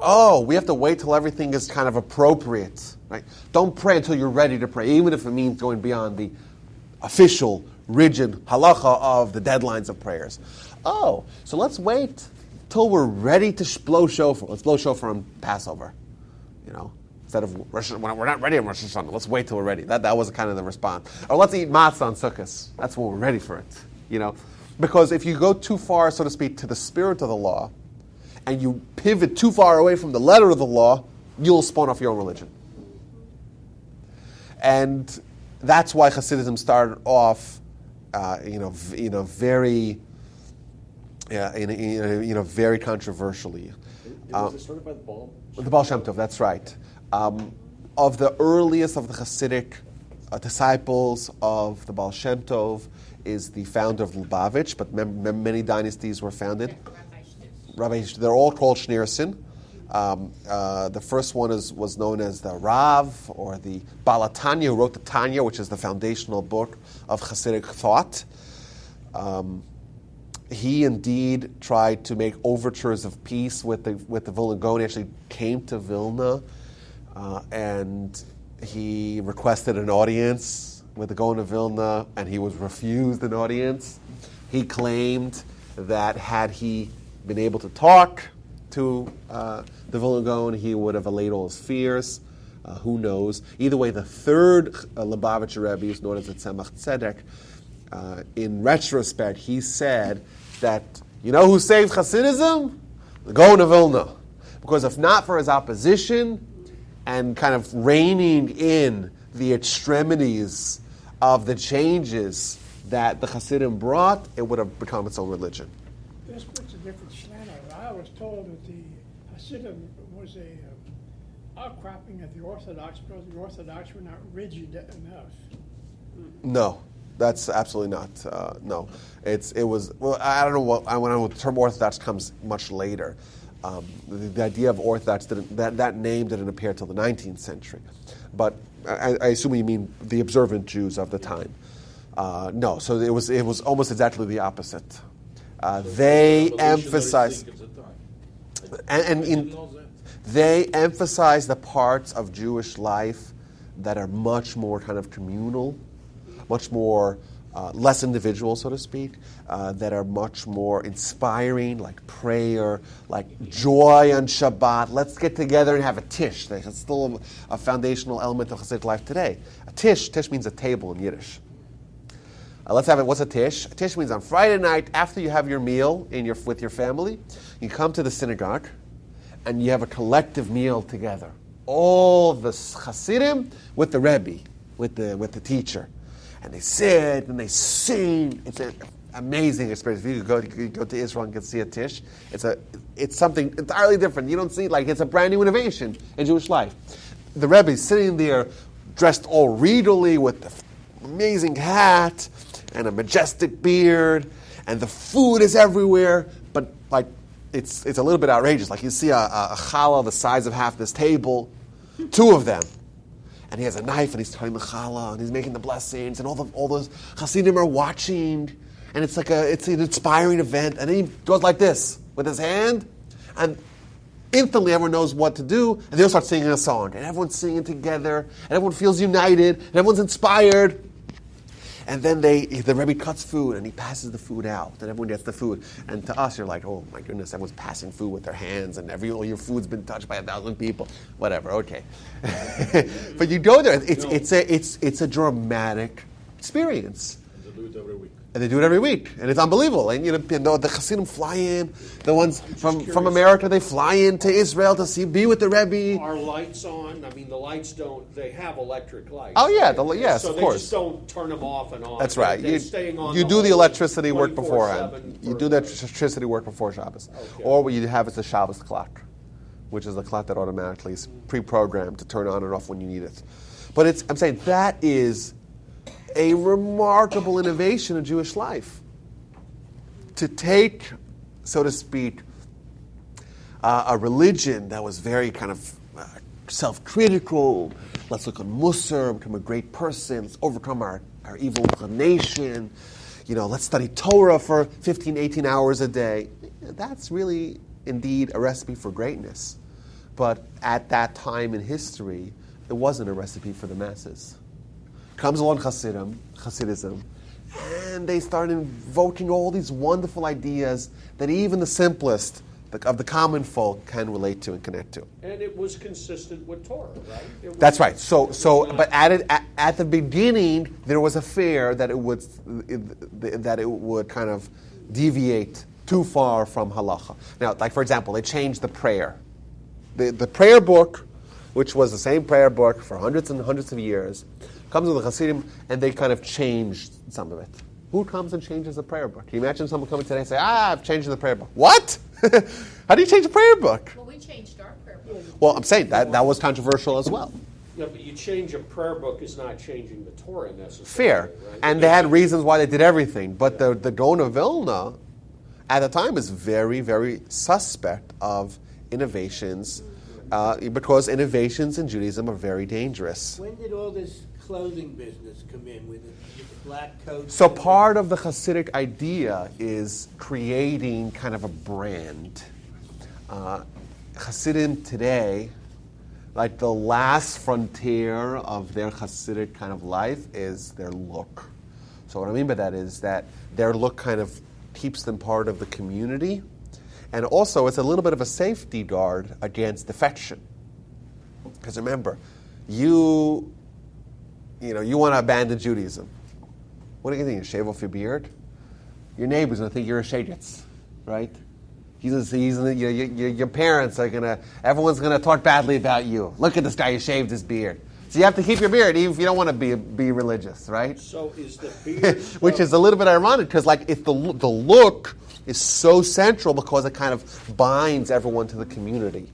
oh, we have to wait till everything is kind of appropriate, right? Don't pray until you're ready to pray, even if it means going beyond the official, rigid halacha of the deadlines of prayers. Oh, so let's wait till we're ready to blow shofar. Let's blow shofar on Passover, instead of Rosh Hashanah. We're not ready on Rosh Hashanah. Let's wait till we're ready. That was kind of the response. Or let's eat matzah on Sukkot. That's when we're ready for it, Because if you go too far, so to speak, to the spirit of the law, and you pivot too far away from the letter of the law, you'll spawn off your own religion. And that's why Hasidism started off, very, very controversially. Was it started by the Baal? The Baal Shem Tov, that's right. Of the earliest of the Hasidic disciples of the Baal Shem Tov is the founder of Lubavitch, but many dynasties were founded. They're all called Schneerson. The first one was known as the Rav, or the Balatanya, who wrote the Tanya, which is the foundational book of Hasidic thought. He indeed tried to make overtures of peace with the Vilna Gaon. He actually came to Vilna, and he requested an audience with the Gaon of Vilna, and he was refused an audience. He claimed that had he been able to talk to the Vilna Gaon, he would have allayed all his fears. Who knows? Either way, the third Lubavitcher Rebbe is known as the Tzemach Tzedek. In retrospect, he said that, who saved Hasidism? The Gaon of Vilna. Because if not for his opposition and kind of reining in the extremities of the changes that the Hasidim brought, it would have become its own religion. This puts a different slant on it. I was told that the Hasidim was a outcropping of the Orthodox because the Orthodox were not rigid enough. No, that's absolutely not. No, it was. Well, I don't know what. The term Orthodox comes much later. The idea of Orthodox that name didn't appear till the 19th century, but I assume you mean the observant Jews of the time. No, so it was almost exactly the opposite. They emphasize, they emphasize the parts of Jewish life that are much more kind of communal, much more less individual, so to speak, that are much more inspiring, like prayer, like joy on Shabbat. Let's get together and have a tish. That's still a foundational element of Hasidic life today. A tish means a table in Yiddish. Let's have it. What's a tish? A tish means on Friday night, after you have your meal with your family, you come to the synagogue, and you have a collective meal together. All the Chassidim with the Rebbe, with the teacher, and they sit and they sing. It's an amazing experience. If you go to Israel and can see a tish, it's something entirely different. You don't see it's a brand new innovation in Jewish life. The Rebbe is sitting there, dressed all regally with the amazing hat, and a majestic beard, and the food is everywhere, but like it's a little bit outrageous. Like you see a challah the size of half this table, two of them. And he has a knife, and he's cutting the challah, and he's making the blessings, and all those Chassidim are watching, and it's an inspiring event. And then he goes like this with his hand, and instantly everyone knows what to do, and they'll start singing a song, and everyone's singing together, and everyone feels united, and everyone's inspired. And then the Rebbe cuts food, and he passes the food out, and everyone gets the food. And to us, you're like, oh my goodness, everyone's passing food with their hands, and all your food's been touched by 1,000 people. Whatever, okay. But you go there, it's a dramatic experience. They do it every week. And they do it every week, and it's unbelievable. And the Chassidim fly in, the ones from America, they fly into Israel to be with the Rebbe. Are lights on? I mean, the lights they have electric lights. Oh yeah, yes, so of they course. just don't turn them off and on. That's right. They're staying on you do the whole electricity work 24/7 beforehand. You do the electricity work before Shabbos. Okay. Or what you have is the Shabbos clock, which is the clock that automatically is pre-programmed to turn on and off when you need it. But I'm saying that is a remarkable innovation in Jewish life. To take, so to speak, a religion that was very kind of self-critical, let's look on Musar, become a great person, let's overcome our evil inclination, let's study Torah for 15, 18 hours a day. That's really indeed a recipe for greatness. But at that time in history, it wasn't a recipe for the masses. Comes along Chassidism, and they start invoking all these wonderful ideas that even the simplest of the common folk can relate to and connect to. And it was consistent with Torah, right? That's right. But at the beginning, there was a fear that it would kind of deviate too far from halacha. Now, like for example, they changed the prayer. The prayer book, which was the same prayer book for hundreds and hundreds of years, comes with the Chassidim, and they kind of changed some of it. Who comes and changes the prayer book? Can you imagine someone coming today and say, I've changed the prayer book. What? How do you change the prayer book? Well, we changed our prayer book. Well, I'm saying that was controversial as well. Yeah, but you change a prayer book is not changing the Torah necessarily. Fair. Right? And they had reasons why they did everything. But the Gaon of Vilna, at the time, is very, very suspect of innovations, because innovations in Judaism are very dangerous. When did all this clothing business come in with the black coats? So part of the Hasidic idea is creating kind of a brand. Hasidim today, like the last frontier of their Hasidic kind of life is their look. So what I mean by that is that their look kind of keeps them part of the community, and also it's a little bit of a safety guard against defection. Because remember, you want to abandon Judaism. What are you going to think? Shave off your beard? Your neighbor's going to think you're a shadetz, right? Your parents are everyone's going to talk badly about you. Look at this guy who shaved his beard. So you have to keep your beard even if you don't want to be religious, right? So is the beard which is a little bit ironic because if the look is so central because it kind of binds everyone to the community.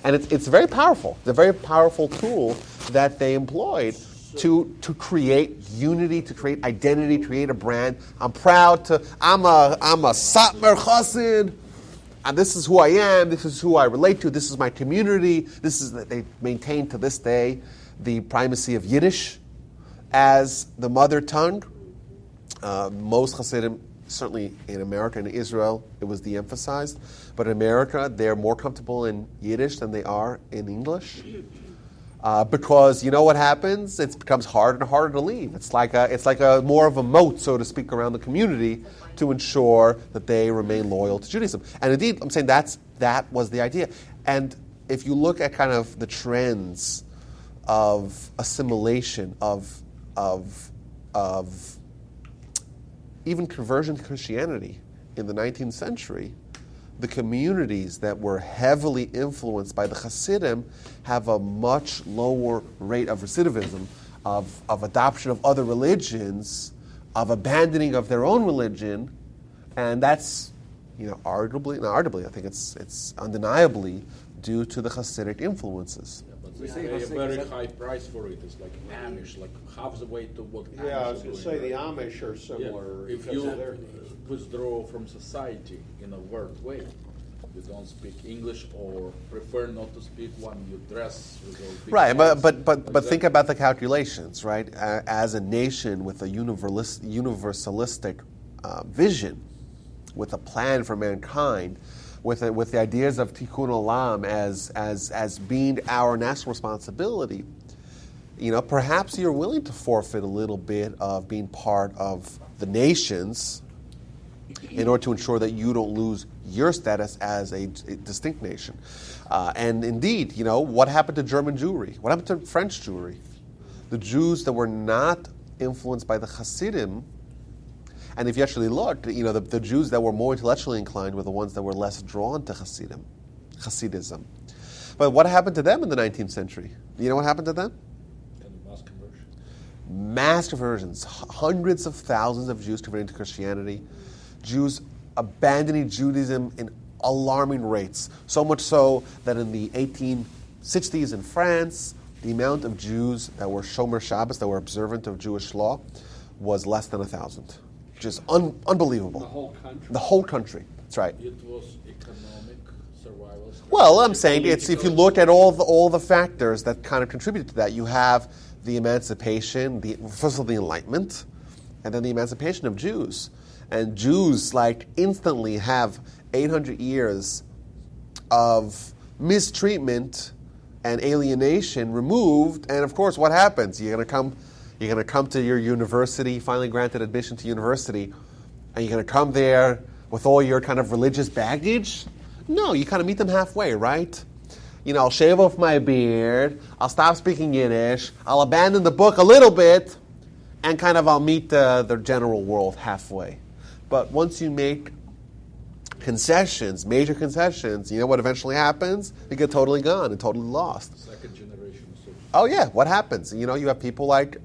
And it's very powerful. It's a very powerful tool that they employed to create unity, to create identity, create a brand. I'm a Satmar Chassid, and this is who I am, this is who I relate to, this is my community. They maintain to this day the primacy of Yiddish as the mother tongue. Most Chassidim, certainly in America and Israel, it was de-emphasized. But in America, they're more comfortable in Yiddish than they are in English. Because you know what happens? It becomes harder and harder to leave. It's like a more of a moat, so to speak, around the community to ensure that they remain loyal to Judaism. And indeed, I'm saying that was the idea. And if you look at kind of the trends of assimilation, of even conversion to Christianity in the 19th century, the communities that were heavily influenced by the Chassidim have a much lower rate of recidivism, of adoption of other religions, of abandoning of their own religion, and that's arguably, I think it's undeniably due to the Hasidic influences. Yeah, but We They say pay a Hasidic, very is that- high price for it. It's like Amish, like half the way to what Amish Yeah, I was are gonna doing. say the Amish are similar. If because you of their- withdraw from society in a weird way, you don't speak English or prefer not to speak when you dress with all big Right, clothes, but like think that. about the calculations, right? As a nation with a universalistic vision, with a plan for mankind, with the ideas of tikkun olam as being our national responsibility, perhaps you're willing to forfeit a little bit of being part of the nations in order to ensure that you don't lose your status as a distinct nation. And indeed, what happened to German Jewry? What happened to French Jewry? The Jews that were not influenced by the Chassidim, and if you actually look, the Jews that were more intellectually inclined were the ones that were less drawn to Chassidism. But what happened to them in the 19th century? You know what happened to them? Kind of mass conversion. Mass conversions. Hundreds of thousands of Jews converting to Christianity. Jews abandoning Judaism in alarming rates. So much so that in the 1860s in France, the amount of Jews that were Shomer Shabbos, that were observant of Jewish law, was less than 1,000. Which is unbelievable. The whole country. The whole country. That's right. It was economic survival. Well, I'm saying it's if you look at all the factors that kind of contributed to that, you have the emancipation, first of all the Enlightenment, and then the emancipation of Jews. And Jews instantly have 800 years of mistreatment and alienation removed. And of course, what happens? You're going to come to your university, finally granted admission to university, and you're going to come there with all your kind of religious baggage? No, you kind of meet them halfway, right? I'll shave off my beard, I'll stop speaking Yiddish, I'll abandon the book a little bit, and I'll meet the general world halfway. But once you make concessions, major concessions, you know what eventually happens? You get totally gone and totally lost. Second generation of social. Oh yeah, what happens? You have people like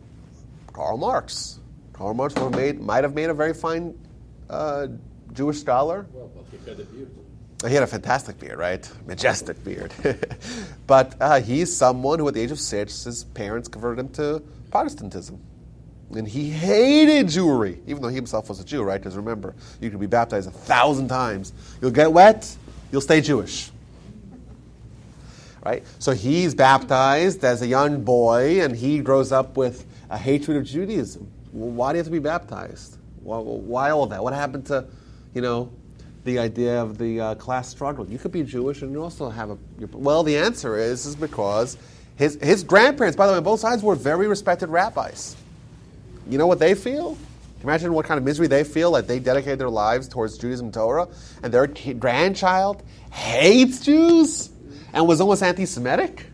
Karl Marx. Karl Marx might have made a very fine Jewish scholar. Well, but he had a beard. He had a fantastic beard, right? Majestic beard. But he's someone who at the age of 6, his parents converted him to Protestantism. And he hated Jewry, even though he himself was a Jew, right? Because remember, you can be baptized 1,000 times. You'll get wet, you'll stay Jewish. Right? So he's baptized as a young boy, and he grows up with a hatred of Judaism. Well, why do you have to be baptized? Why all that? What happened to, the idea of the class struggle? You could be Jewish and you also have well, the answer is because his grandparents, by the way, on both sides were very respected rabbis. You know what they feel? Imagine what kind of misery they feel that they dedicate their lives towards Judaism and Torah, and their grandchild hates Jews and was almost anti-Semitic.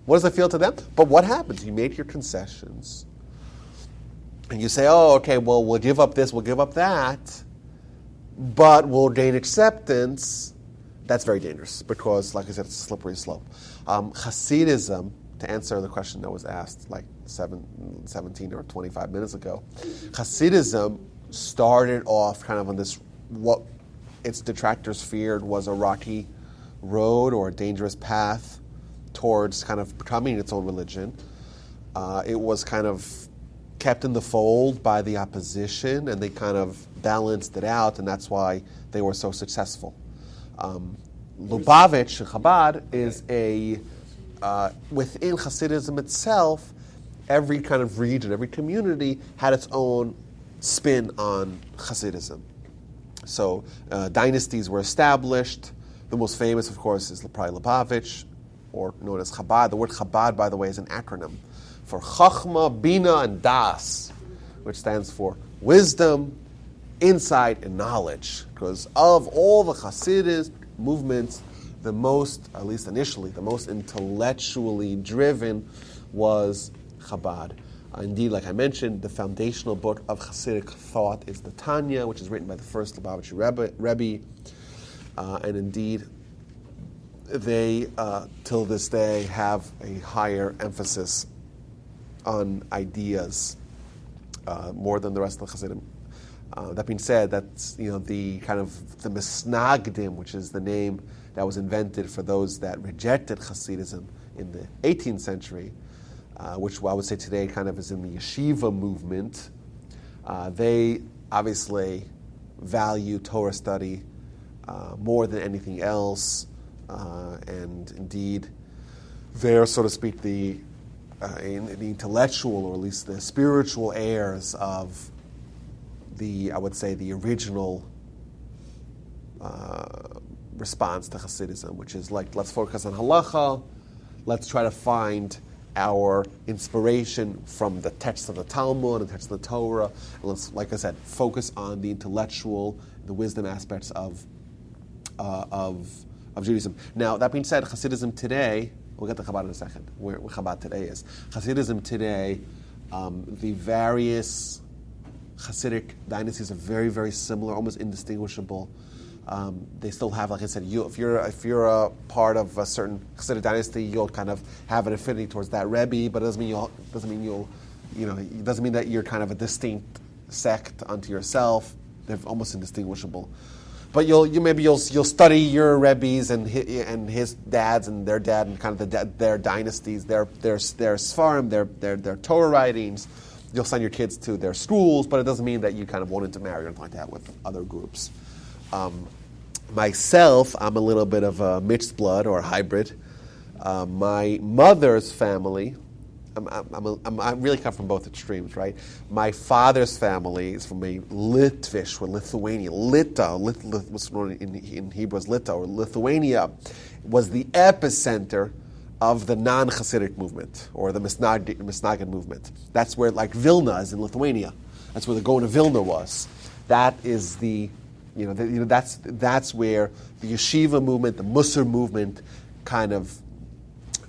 What does it feel to them? But what happens? You make your concessions, and you say, oh, okay, well, we'll give up this, we'll give up that, but we'll gain acceptance. That's very dangerous because, like I said, it's a slippery slope. Hasidism, to answer the question that was asked 17 or 25 minutes ago, Hasidism started off kind of on this, what its detractors feared was a rocky road or a dangerous path towards kind of becoming its own religion. It was kind of kept in the fold by the opposition, and they kind of balanced it out, and that's why they were so successful. Lubavitch, Chabad, is within Hasidism itself, every kind of region, every community had its own spin on Hasidism. So dynasties were established. The most famous, of course, is probably Lubavitch, or known as Chabad. The word Chabad, by the way, is an acronym for Chachma, Bina, and Das, which stands for wisdom, insight, and knowledge. Because of all the Hasidic movements, the most, at least initially, the most intellectually driven was Chabad. Indeed, like I mentioned, the foundational book of Hasidic thought is the Tanya, which is written by the first Lubavitcher Rebbe. And indeed, they, till this day, have a higher emphasis on ideas more than the rest of the Chassidim. That being said, that's the kind of the Misnagdim, which is the name that was invented for those that rejected Hasidism in the 18th century, which I would say today kind of is in the yeshiva movement. They obviously value Torah study more than anything else, and indeed, they're, so to speak, the intellectual, or at least the spiritual heirs of I would say, the original response to Hasidism, which is like, let's focus on halacha, let's try to find our inspiration from the texts of the Talmud and texts of the Torah, and let's, like I said, focus on the intellectual, the wisdom aspects of Judaism. Now, that being said, Hasidism today, we'll get to Chabad in a second, where Chabad today is. Hasidism today, the various Hasidic dynasties are very, very similar, almost indistinguishable. They still have, like I said, if you're a part of a certain Hasidic dynasty, you'll kind of have an affinity towards that Rebbe, but it doesn't mean that you're kind of a distinct sect unto yourself. They're almost indistinguishable. But you'll study your Rebbes and his dads and their dad and kind of their dynasties, their Sfarim, their Torah writings. You'll send your kids to their schools, but it doesn't mean that you kind of want to marry or anything like that with other groups. Myself, I'm a little bit of a mixed blood or a hybrid. My mother's family, I really come from both extremes, right? My father's family is from a Litvish, or Lithuania. Lita, what's known in Hebrew as Lita, or Lithuania, was the epicenter of the non-Hasidic movement, or the Misnagid movement. That's where, like Vilna is in Lithuania. That's where the Gaon of Vilna was. That is that's where the yeshiva movement, the Musar movement, kind of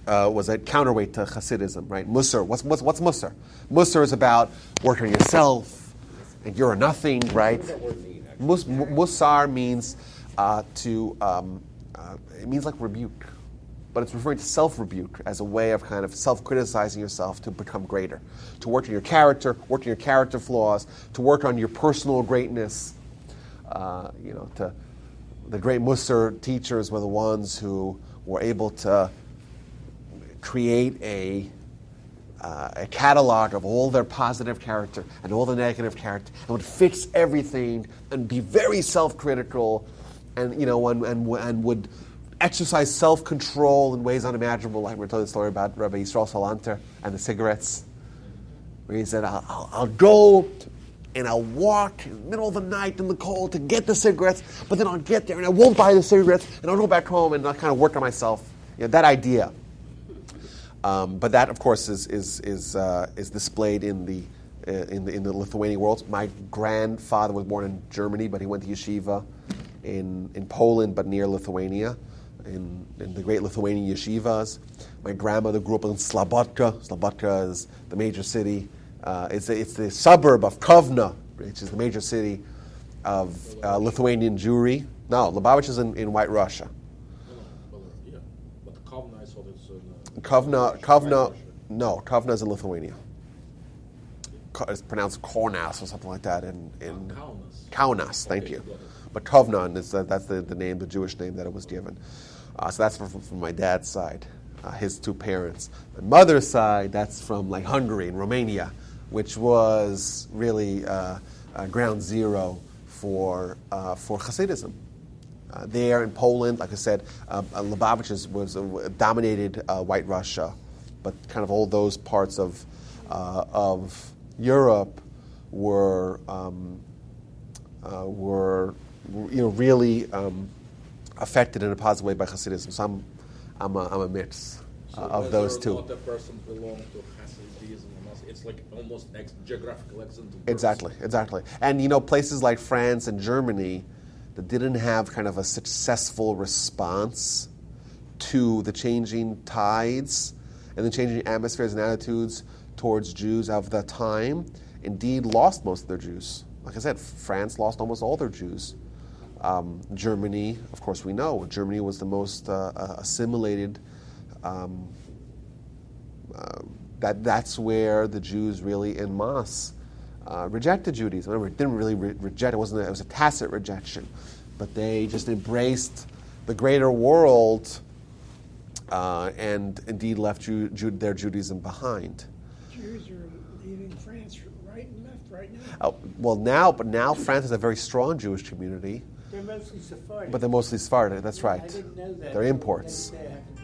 was a counterweight to Hasidism, right? Musar, what's Musar? Musar is about working on yourself, and you're a nothing, right? Musar means it means like rebuke. But it's referring to self-rebuke as a way of kind of self-criticizing yourself to become greater, to work on your character, work on your character flaws, to work on your personal greatness. To the great Musar teachers were the ones who were able to create a catalog of all their positive character and all the negative character, and would fix everything and be very self-critical, and would exercise self-control in ways unimaginable. Like we're telling the story about Rabbi Yisrael Salanter and the cigarettes, where he said, I'll go and I'll walk in the middle of the night in the cold to get the cigarettes, but then I'll get there and I won't buy the cigarettes, and I'll go back home and I'll kind of work on myself. That idea. But that, of course, is displayed in the Lithuanian world. My grandfather was born in Germany, but he went to yeshiva in Poland, but near Lithuania, in the great Lithuanian yeshivas. My grandmother grew up in Slobodka. Slobodka is the major city. It's the suburb of Kovna, which is the major city of Lithuanian Jewry. No, Lubavitch is in White Russia. But Kovna, I saw this in Kovna is in Lithuania. It's pronounced Kaunas or something like that in Kaunas. Thank you. But Kovna, that's the name, the Jewish name that it was given. So that's from my dad's side, his two parents. My mother's side, that's from like Hungary and Romania, which was really ground zero for Hasidism. There in Poland, like I said, Lubavitch was dominated White Russia, but kind of all those parts of Europe were really affected in a positive way by Hasidism. So I'm a mix of those two. Not a person belong to Hasidism. It's like almost geographical accent. Exactly. And places like France and Germany that didn't have kind of a successful response to the changing tides and the changing atmospheres and attitudes towards Jews of the time, indeed lost most of their Jews. Like I said, France lost almost all their Jews. Germany, of course, we know Germany was the most assimilated. That's where the Jews really en masse rejected Judaism. Remember, it didn't really reject, it was a tacit rejection. But they just embraced the greater world and indeed left their Judaism behind. Jews are leaving France right and left right now. But now France has a very strong Jewish community. They're mostly Sephardic. But they're mostly Sephardic, that's right. I didn't know that. They're imports. They have to be-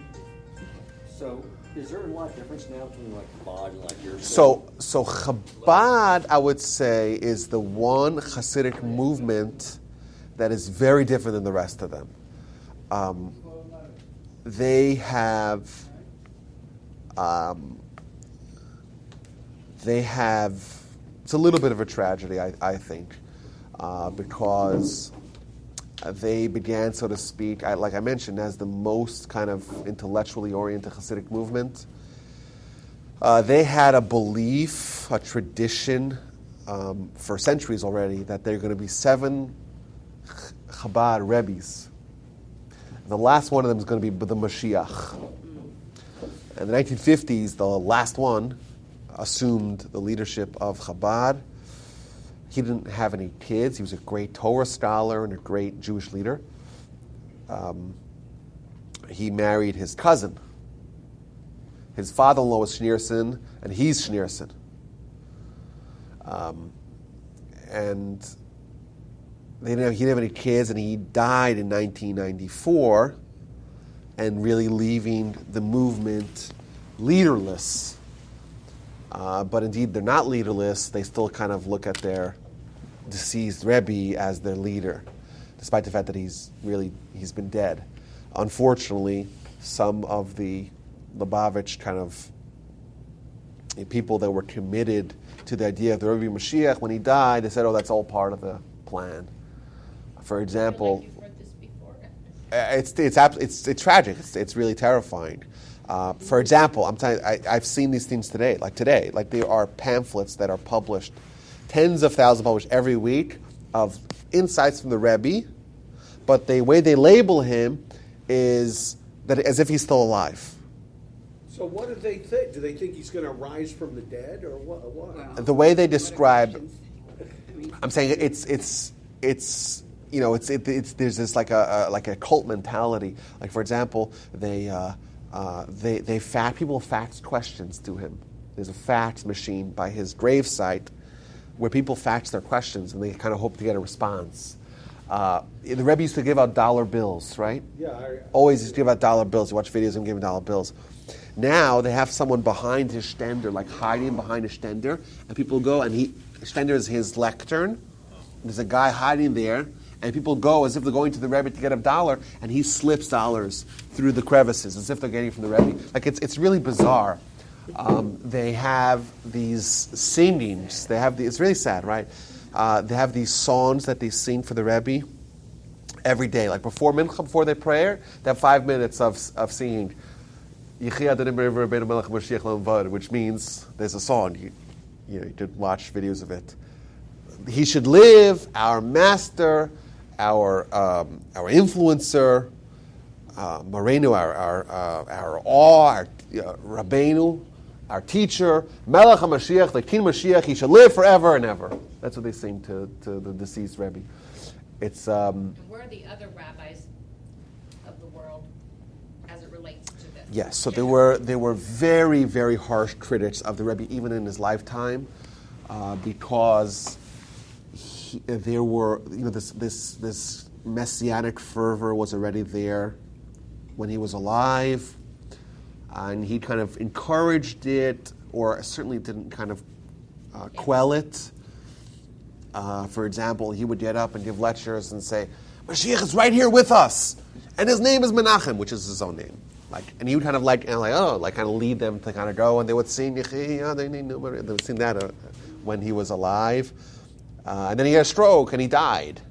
So, is there a lot of difference now between like Chabad and like yours? So Chabad, I would say, is the one Hasidic movement that is very different than the rest of them. They have, it's a little bit of a tragedy, I think, because they began, so to speak, like I mentioned, as the most kind of intellectually oriented Hasidic movement. They had a belief, a tradition for centuries already, that there are going to be 7 Chabad Rebbes. The last one of them is going to be the Mashiach. In the 1950s, the last one assumed the leadership of Chabad. He didn't have any kids. He was a great Torah scholar and a great Jewish leader. He married his cousin. His father-in-law was Schneerson, and he's Schneerson. And he didn't have any kids, and he died in 1994, and really leaving the movement leaderless. But indeed, they're not leaderless. They still kind of look at their deceased Rebbe as their leader, despite the fact that he's been dead. Unfortunately, some of the Lubavitch kind of people that were committed to the idea of the Rebbe Mashiach, when he died, they said, "Oh, that's all part of the plan." For example, Like you've heard this before. it's tragic. It's really terrifying. For example, I've seen these things today. Like there are pamphlets that are published, tens of thousands published every week of insights from the Rebbe, but the way they label him is that as if he's still alive. So what do they think? Do they think he's going to rise from the dead, or what? The way they describe, I'm saying it's there's this like a cult mentality. Like, for example, people fax questions to him. There's a fax machine by his gravesite where people fax their questions and they kind of hope to get a response. The Rebbe used to give out dollar bills, right? Yeah. Always used to give out dollar bills. You watch videos of him giving dollar bills. Now they have someone behind his stender, like hiding behind his stender, and people go, and stender is his lectern. There's a guy hiding there, and people go as if they're going to the Rebbe to get a dollar, and he slips dollars through the crevices as if they're getting from the Rebbe. Like it's really bizarre. They have these singings. It's really sad, right? They have these songs that they sing for the Rebbe every day. Like before Mincha, before their prayer, they have 5 minutes of singing. Which means there's a song. You could watch videos of it. He should live, our master, our influencer, Moreno, our awe, our Rabbeinu, our teacher, Melech HaMashiach, the King Mashiach. He should live forever and ever. That's what they sing to the deceased Rebbe. It's. And where are the other rabbis of the world as it relates to this? Yes, so there were very, very harsh critics of the Rebbe even in his lifetime, because there were this Messianic fervor was already there when he was alive, and he kind of encouraged it, or certainly didn't kind of quell it. For example, he would get up and give lectures and say, "Mashiach is right here with us, and his name is Menachem," which is his own name. And he would kind of kind of lead them to kind of go, and they would sing, they would sing that when he was alive. And then he had a stroke and he died.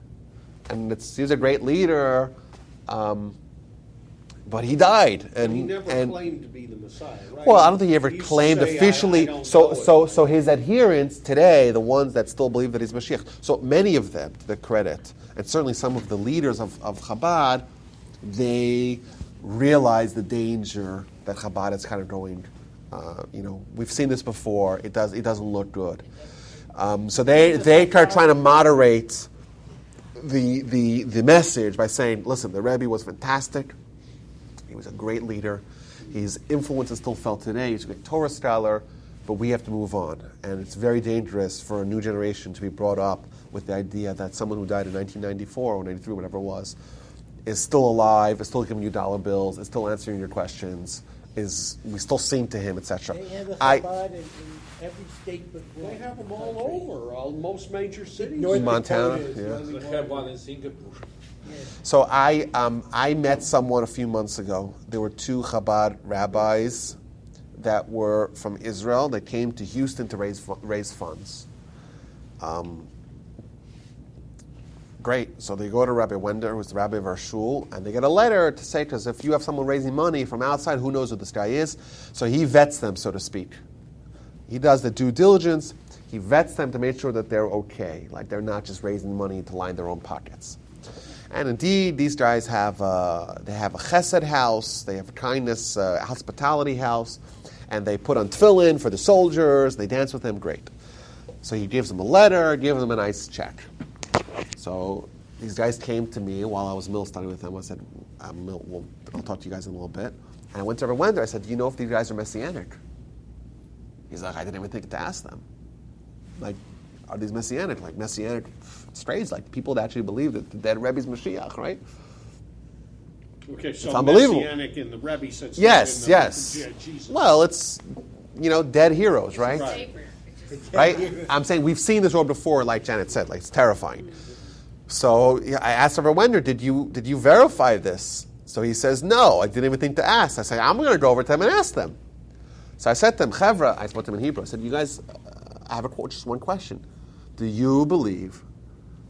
And he was a great leader, but he died. And he never claimed to be the Messiah, right? Well, I don't think he ever claimed officially. So his adherents today, the ones that still believe that he's Mashiach, so many of them, to the credit, and certainly some of the leaders of Chabad, they realize the danger that Chabad is kind of going. We've seen this before. It doesn't look good. So they are trying to moderate the message by saying, listen, the Rebbe was fantastic. He was a great leader. His influence is still felt today. He's a great Torah scholar, but we have to move on. And it's very dangerous for a new generation to be brought up with the idea that someone who died in 1994 or 93, whatever it was, is still alive, is still giving you dollar bills, is still answering your questions, we still sing to him, etc. They have a Chabad in every state but one. They have them all over, most major cities. North Montana, Dakota is yeah. the only They have one in Singapore. So I met someone a few months ago. There were two Chabad rabbis that were from Israel. They came to Houston to raise funds. Great. So they go to Rabbi Wender, who's the rabbi of our shul, and they get a letter to say, because if you have someone raising money from outside, who knows who this guy is? So he vets them, so to speak. He does the due diligence. He vets them to make sure that they're okay, like they're not just raising money to line their own pockets. And indeed, these guys have a chesed house, they have a kindness hospitality house, and they put on tefillin for the soldiers, they dance with them, great. So he gives them a letter, gives them a nice check. So these guys came to me while I was middle studying with them. I said, I'll talk to you guys in a little bit. And I went to Rabbi Wender, I said, do you know if these guys are Messianic? He's like, I didn't even think to ask them. Like, are these Messianic? Like Messianic strays, like people that actually believe that the dead Rebbe's Mashiach, right? Okay, so It's unbelievable. Messianic in the Rebbe sense. Yes, in yes. Jesus. Well, it's, dead heroes, right? Savior. It's just- Right? I'm saying we've seen this road before, like Janet said, like it's terrifying. So I asked Rabbi Wender, did you verify this? So he says, no, I didn't even think to ask. I said, I'm going to go over to them and ask them. So I said to them, Chevra, I spoke to them in Hebrew, I said, you guys, I have just one question. Do you believe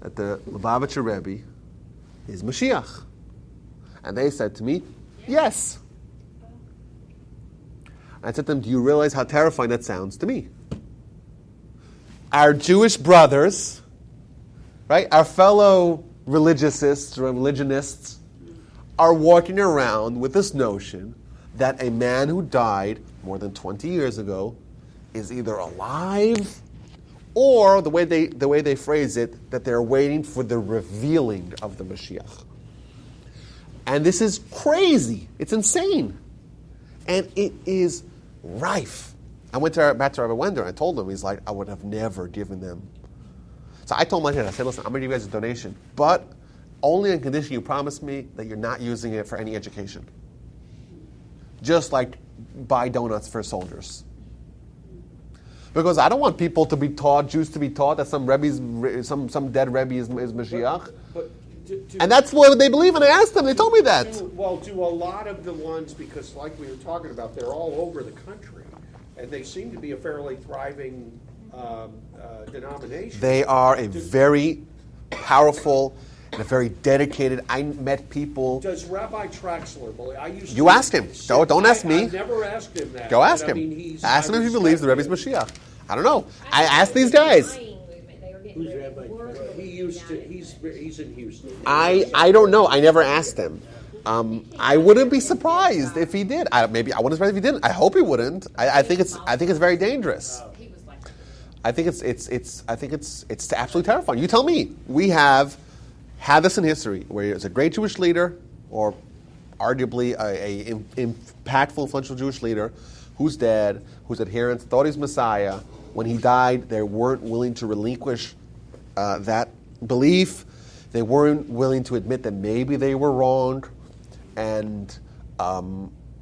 that the Lubavitcher Rebbe is Mashiach? And they said to me, yes. I said to them, do you realize how terrifying that sounds to me? Our Jewish brothers, right, our fellow religionists are walking around with this notion that a man who died more than 20 years ago is either alive or the way they phrase it, that they're waiting for the revealing of the Mashiach. And this is crazy. It's insane. And it is rife. I went back to Rabbi Wender and I told him, he's like, I would have never given them. So I told my dad, I said, listen, I'm going to give you guys a donation, but only on condition you promise me that you're not using it for any education. Just like buy donuts for soldiers. Because I don't want people to be taught, Jews to be taught that some dead Rebbe is Mashiach. And that's what they believe, and I asked them, they told me that. Do a lot of the ones, because like we were talking about, they're all over the country, and they seem to be a fairly thriving denomination. They are a very powerful and a very dedicated. I met people. Does Rabbi Traxler believe? You ask him. Don't ask me. I never asked him that. Go ask him. Ask him if he believes the Rebbe's Mashiach. I don't know. I asked these guys. Who's Rabbi? He's in Houston. I don't know. I never asked him. I wouldn't be surprised if he did. I wouldn't be surprised if he didn't. I hope he wouldn't. I think it's very dangerous. I think it's absolutely terrifying. You tell me. We have had this in history where it's a great Jewish leader, or arguably a impactful, influential Jewish leader, who's dead, whose adherents thought he's Messiah. When he died, they weren't willing to relinquish that belief. They weren't willing to admit that maybe they were wrong, and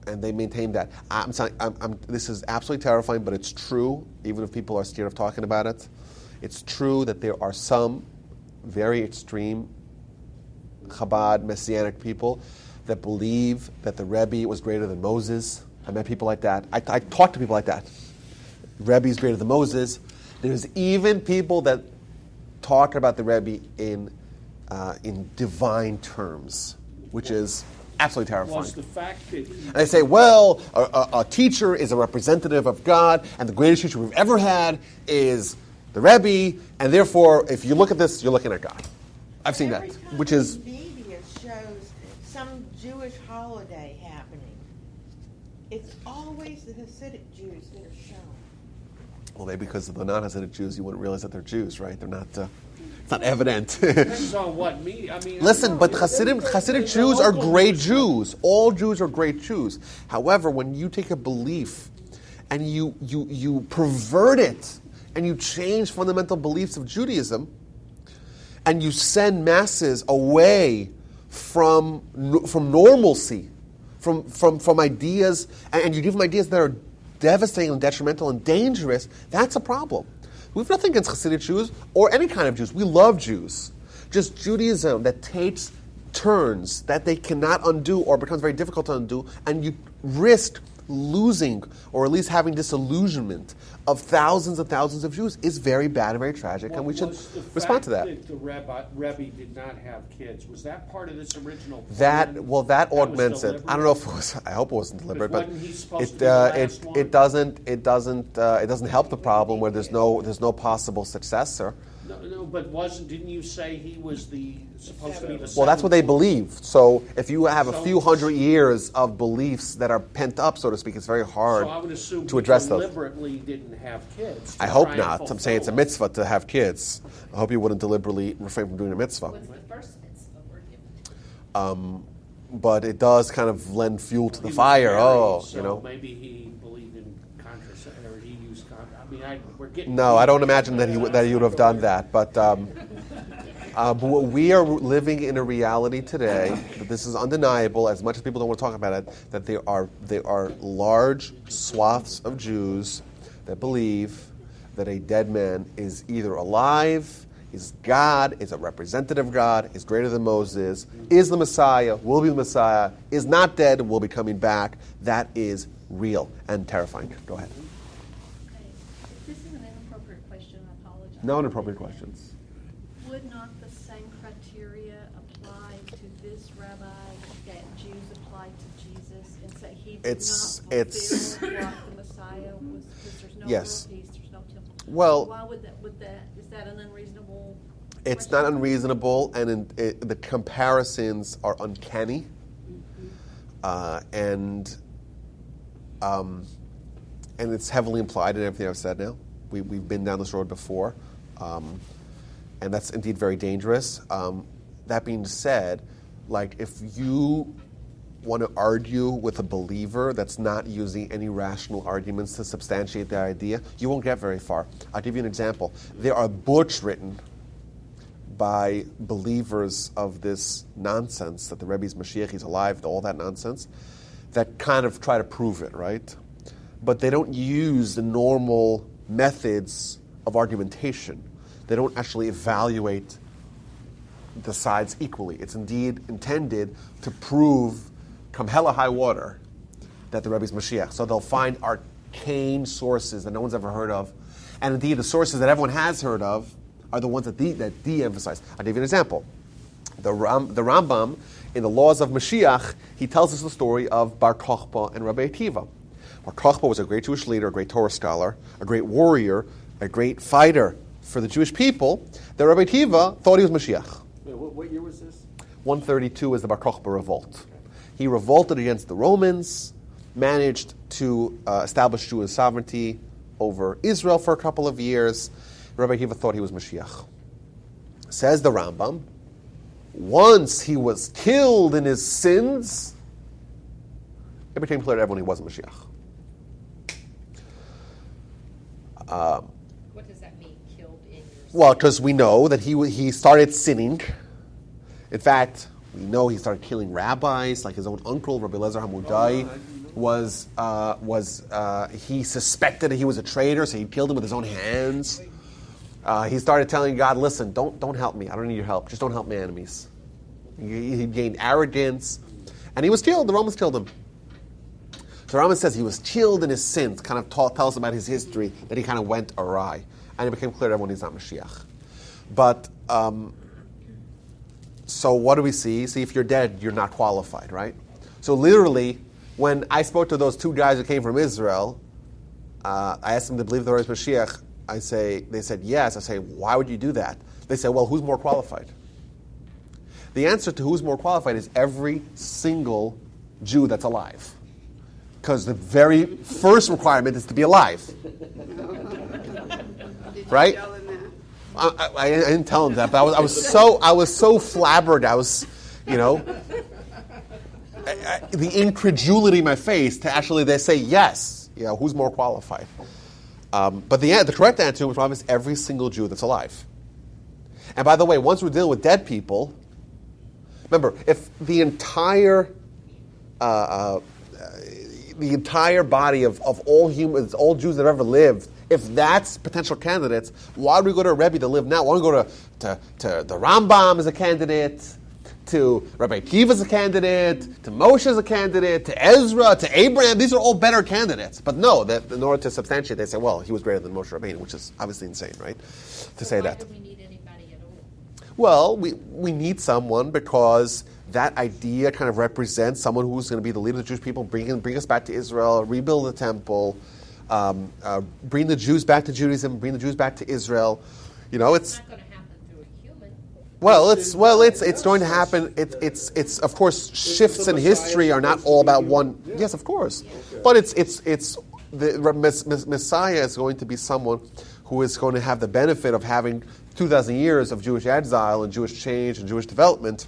they maintained that. I'm telling, this is absolutely terrifying, but it's true. Even if people are scared of talking about it, it's true that there are some very extreme Chabad Messianic people that believe that the Rebbe was greater than Moses. I met people like that. I talked to people like that. Rebbe is greater than Moses. There's even people that talk about the Rebbe in divine terms, which is absolutely terrifying. Was the fact that and they say, well, a teacher is a representative of God, and the greatest teacher we've ever had is the Rebbe, and therefore, if you look at this, you're looking at God. I've seen that, which is... media shows some Jewish holiday happening, it's always the Hasidic Jews that are shown. Well, maybe because of the non-Hasidic Jews, you wouldn't realize that they're Jews, right? They're not. It's not evident. Depends on what media. I mean, Listen, but Hasidic Jews are great Jews. All Jews are great Jews. However, when you take a belief and you pervert it and you change fundamental beliefs of Judaism, and you send masses away from normalcy, from ideas, and you give them ideas that are devastating and detrimental and dangerous, that's a problem. We have nothing against Hasidic Jews or any kind of Jews. We love Jews. Just Judaism that takes turns that they cannot undo or becomes very difficult to undo, and you risk losing or at least having disillusionment of thousands and thousands of Jews is very bad and very tragic, and we should respond to that. The Rebbe did not have kids. Was that part of this original plan? That augments it. I don't know if it was. I hope it wasn't deliberate, but it doesn't help the problem where there's no possible successor. No, but didn't you say he was supposed to be the Well, that's what they seventh? believe. So if you have a few hundred years of beliefs that are pent up, so to speak, it's very hard So I would assume to address he those. deliberately didn't have kids. to I hope try and not. I'm saying it's a fulfill. mitzvah to have kids. I hope you wouldn't deliberately refrain from doing a mitzvah. What's the first mitzvah we're given? But it does kind of lend fuel to the He was fire. married, so You know. maybe he believed in contraception, or he used I mean, we're getting. No, I don't imagine that he would have done that. But we are living in a reality today that this is undeniable. As much as people don't want to talk about it, that there are large swaths of Jews that believe that a dead man is either alive, is God, is a representative of God, is greater than Moses, is the Messiah, will be the Messiah, is not dead, and will be coming back. That is real and terrifying. Go ahead. Okay. If this is an inappropriate question, I apologize. No inappropriate questions. Would not the same criteria apply to this rabbi that Jews applied to Jesus and say he did It's- not fulfill what the Messiah was, because there's no Yes. world peace, there's no temple. Well- Why would that, is that an unreasonable It's question? not unreasonable, and the comparisons are uncanny, and it's heavily implied in everything I've said now. We've been down this road before, and that's indeed very dangerous. That being said, like if you want to argue with a believer that's not using any rational arguments to substantiate their idea, you won't get very far. I'll give you an example. There are books written by believers of this nonsense, that the Rebbe's Mashiach, he's alive, all that nonsense, that kind of try to prove it, right? But they don't use the normal methods of argumentation. They don't actually evaluate the sides equally. It's indeed intended to prove, come hella high water, that the Rebbe's Mashiach. So they'll find arcane sources that no one's ever heard of. And indeed, the sources that everyone has heard of are the ones that de-emphasize. I'll give you an example. The Rambam, in the Laws of Mashiach, he tells us the story of Bar Kokhba and Rabbi Akiva. Bar Kokhba was a great Jewish leader, a great Torah scholar, a great warrior, a great fighter for the Jewish people. The Rabbi Akiva thought he was Mashiach. Wait, what year was this? 132 is the Bar Kokhba revolt. He revolted against the Romans, managed to establish Jewish sovereignty over Israel for a couple of years. Rabbi Akiva thought he was Mashiach. Says the Rambam, once he was killed in his sins, it became clear to everyone he wasn't Mashiach. What does that mean, killed in your Well, because we know that he started sinning. In fact, we know he started killing rabbis, like his own uncle, Rabbi Lezer Hamudai, he suspected that he was a traitor, so he killed him with his own hands. He started telling God, listen, don't help me. I don't need your help. Just don't help my enemies. He gained arrogance, and he was killed. The Romans killed him. So Rambam says he was killed in his sins, kind of tells about his history, that he kind of went awry. And it became clear to everyone he's not Mashiach. But, so what do we see? See, if you're dead, you're not qualified, right? So literally, when I spoke to those two guys who came from Israel, I asked them to believe there was Mashiach. They said yes. I say, why would you do that? They say, well, who's more qualified? The answer to who's more qualified is every single Jew that's alive. Because the very first requirement is to be alive. Right? Tell him that? I didn't tell him that, but I was so flabbergasted. The incredulity in my face to actually they say yes. Who's more qualified? But the correct answer was every single Jew that's alive. And by the way, once we're dealing with dead people, remember, if the entire body of all humans, all Jews that have ever lived, if that's potential candidates, why do we go to a Rebbe to live now? Why do we go to the Rambam as a candidate, to Rabbi Akiva as a candidate, to Moshe as a candidate, to Ezra, to Abraham? These are all better candidates. But no, in order to substantiate, they say, well, he was greater than Moshe Rabbeinu, which is obviously insane, right? To say that. Why do we need anybody at all? Well, we need someone because that idea kind of represents someone who's going to be the leader of the Jewish people, bring us back to Israel, rebuild the temple, bring the Jews back to Judaism, bring the Jews back to Israel. It's not going to happen through a human. It's going to happen. It's of course shifts in history are not all about one. Yeah. Yes, of course, but it's the Messiah is going to be someone who is going to have the benefit of having 2,000 years of Jewish exile and Jewish change and Jewish development,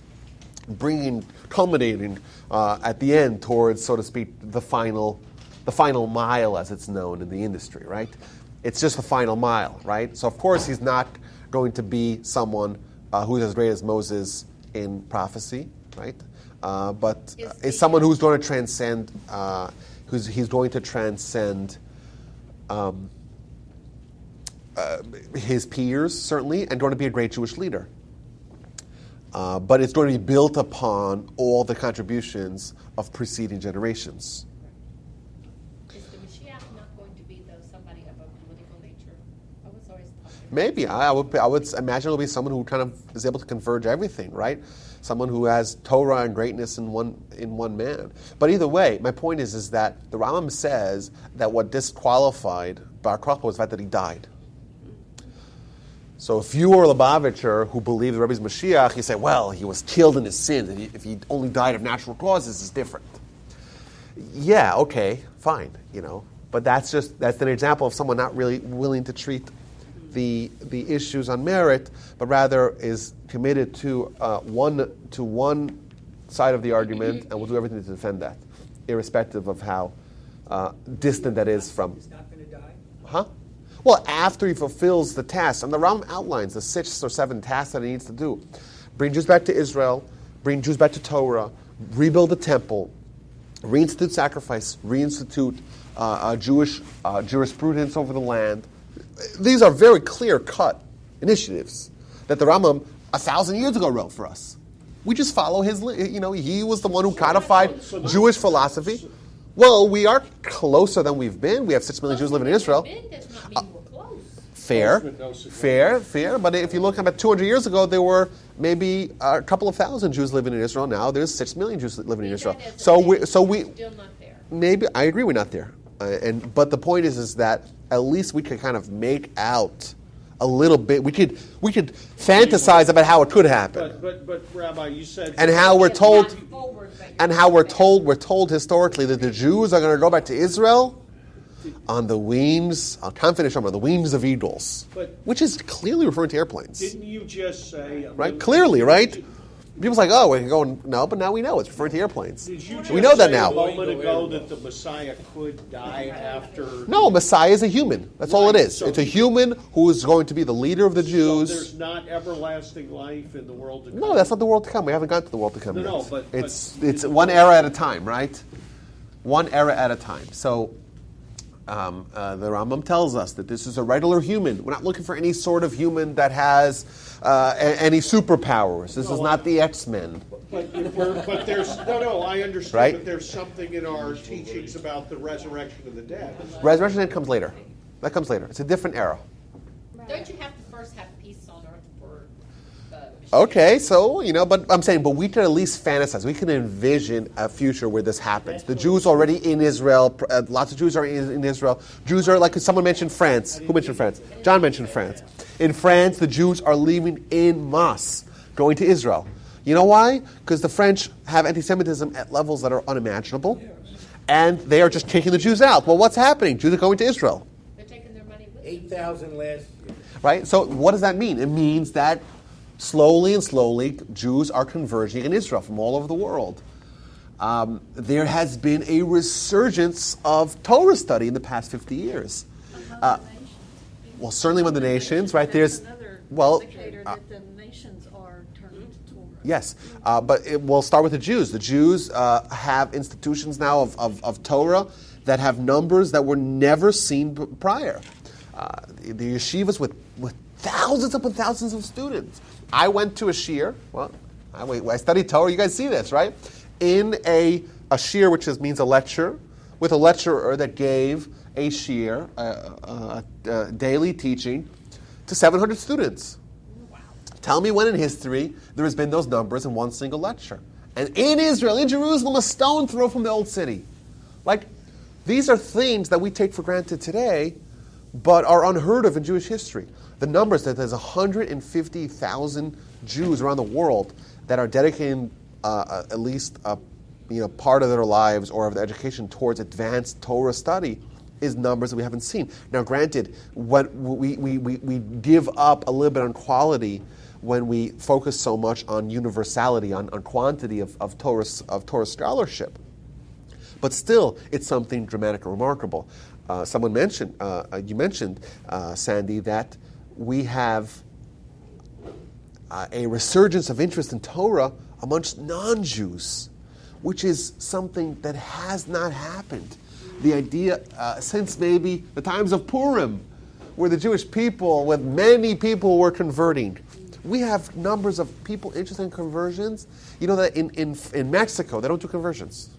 culminating at the end towards, so to speak, the final mile, as it's known in the industry, right? It's just the final mile, right? So of course he's not going to be someone who's as great as Moses in prophecy, right? But is someone who's going to transcend. He's going to transcend his peers, certainly, and going to be a great Jewish leader. But it's going to be built upon all the contributions of preceding generations. Is the Mashiach not going to be, though, somebody of a political nature? I was always talking. Maybe. I would imagine it'll be someone who kind of is able to converge everything, right? Someone who has Torah and greatness in one man. But either way, my point is that the Rambam says that what disqualified Bar Kokhba was the fact that he died. So if you were a Lubavitcher who believed the Rebbe's Mashiach, you say, well, he was killed in his sins, and if he only died of natural causes, it's different. Yeah, okay, fine, But that's an example of someone not really willing to treat the issues on merit, but rather is committed to one side of the argument and will do everything to defend that, irrespective of how distant that is from. He's not going to die? Huh? Well, after he fulfills the tasks, and the Rambam outlines the 6 or 7 tasks that he needs to do: bring Jews back to Israel, bring Jews back to Torah, rebuild the temple, reinstitute sacrifice, reinstitute Jewish jurisprudence over the land. These are very clear-cut initiatives that the Rambam 1,000 years ago wrote for us. We just follow his. He was the one who codified Jewish philosophy. Well, we are closer than we've been. We have 6 million Jews living in Israel. Does not mean we're close. Fair. But if you look about 200 years ago, there were maybe a couple of thousand Jews living in Israel. Now there's 6 million Jews living in Israel. So we still not there. maybe I agree we're not there. But the point is that at least we could kind of make out a little bit. We could fantasize about how it could happen. But Rabbi, you said And how we're told. Not forward, but And how we're told historically that the Jews are going to go back to Israel on the wings, I'll finish on the wings of eagles, But- which is clearly referring to airplanes. didn't you just say Right? Clearly, right? People's like, oh, we're going, no, but now we know it's referring to airplanes. Did you just We know that say now. a moment ago that the Messiah could die after? No, Messiah is a human. That's all it Right, is. so- It's a human who is going to be the leader of the So Jews. there's not everlasting life in the world to come. No, that's not the world to come. We haven't got to the world to come No, yet. but- it's one era at a time, right? One era at a time. So the Rambam tells us that this is a regular human. We're not looking for any sort of human that has any superpowers. This is not the X-Men. But there's no. I understand. Right? But there's something in our teachings about the resurrection of the dead. Resurrection comes later. That comes later. It's a different era. don't you have to first have peace on earth for the Mashiach? Okay, so, but I'm saying, but we can at least fantasize. We can envision a future where this happens. The Jews already in Israel. Lots of Jews are in Israel. Jews are, like someone mentioned France. Who mentioned France? John mentioned France. In France, the Jews are leaving en masse, going to Israel. You know why? Because the French have anti-Semitism at levels that are unimaginable. and they are just kicking the Jews out. Well, what's happening? Jews are going to Israel. They're taking their money with them. 8,000 last year. Right? So what does that mean? It means that slowly and slowly, Jews are converging in Israel from all over the world. There has been a resurgence of Torah study in the past 50 years. Among the nations. Well, certainly among the nations, right? That's There's, another well, indicator that the nations are turning to Torah. yes, but we'll start with the Jews. The Jews have institutions now of Torah that have numbers that were never seen prior. The yeshivas with thousands upon thousands of students. I went to a shiur. Well, I studied Torah. You guys see this, right? In a shiur, which means a lecture, with a lecturer that gave a shiur, daily teaching, to 700 students. Wow. Tell me when in history there has been those numbers in one single lecture. And in Israel, in Jerusalem, a stone throw from the old city. Like, these are things that we take for granted today, but are unheard of in Jewish history. The numbers that there's 150,000 Jews around the world that are dedicating at least part of their lives or of their education towards advanced Torah study is numbers that we haven't seen. Now, granted, what we give up a little bit on quality when we focus so much on universality, on quantity of Torah scholarship. But still, it's something dramatic and remarkable. Someone mentioned, you mentioned, Sandy, that we have a resurgence of interest in Torah amongst non-Jews, which is something that has not happened. The idea, since maybe the times of Purim, where the Jewish people, with many people were converting. We have numbers of people interested in conversions. You know that in Mexico, they don't do conversions.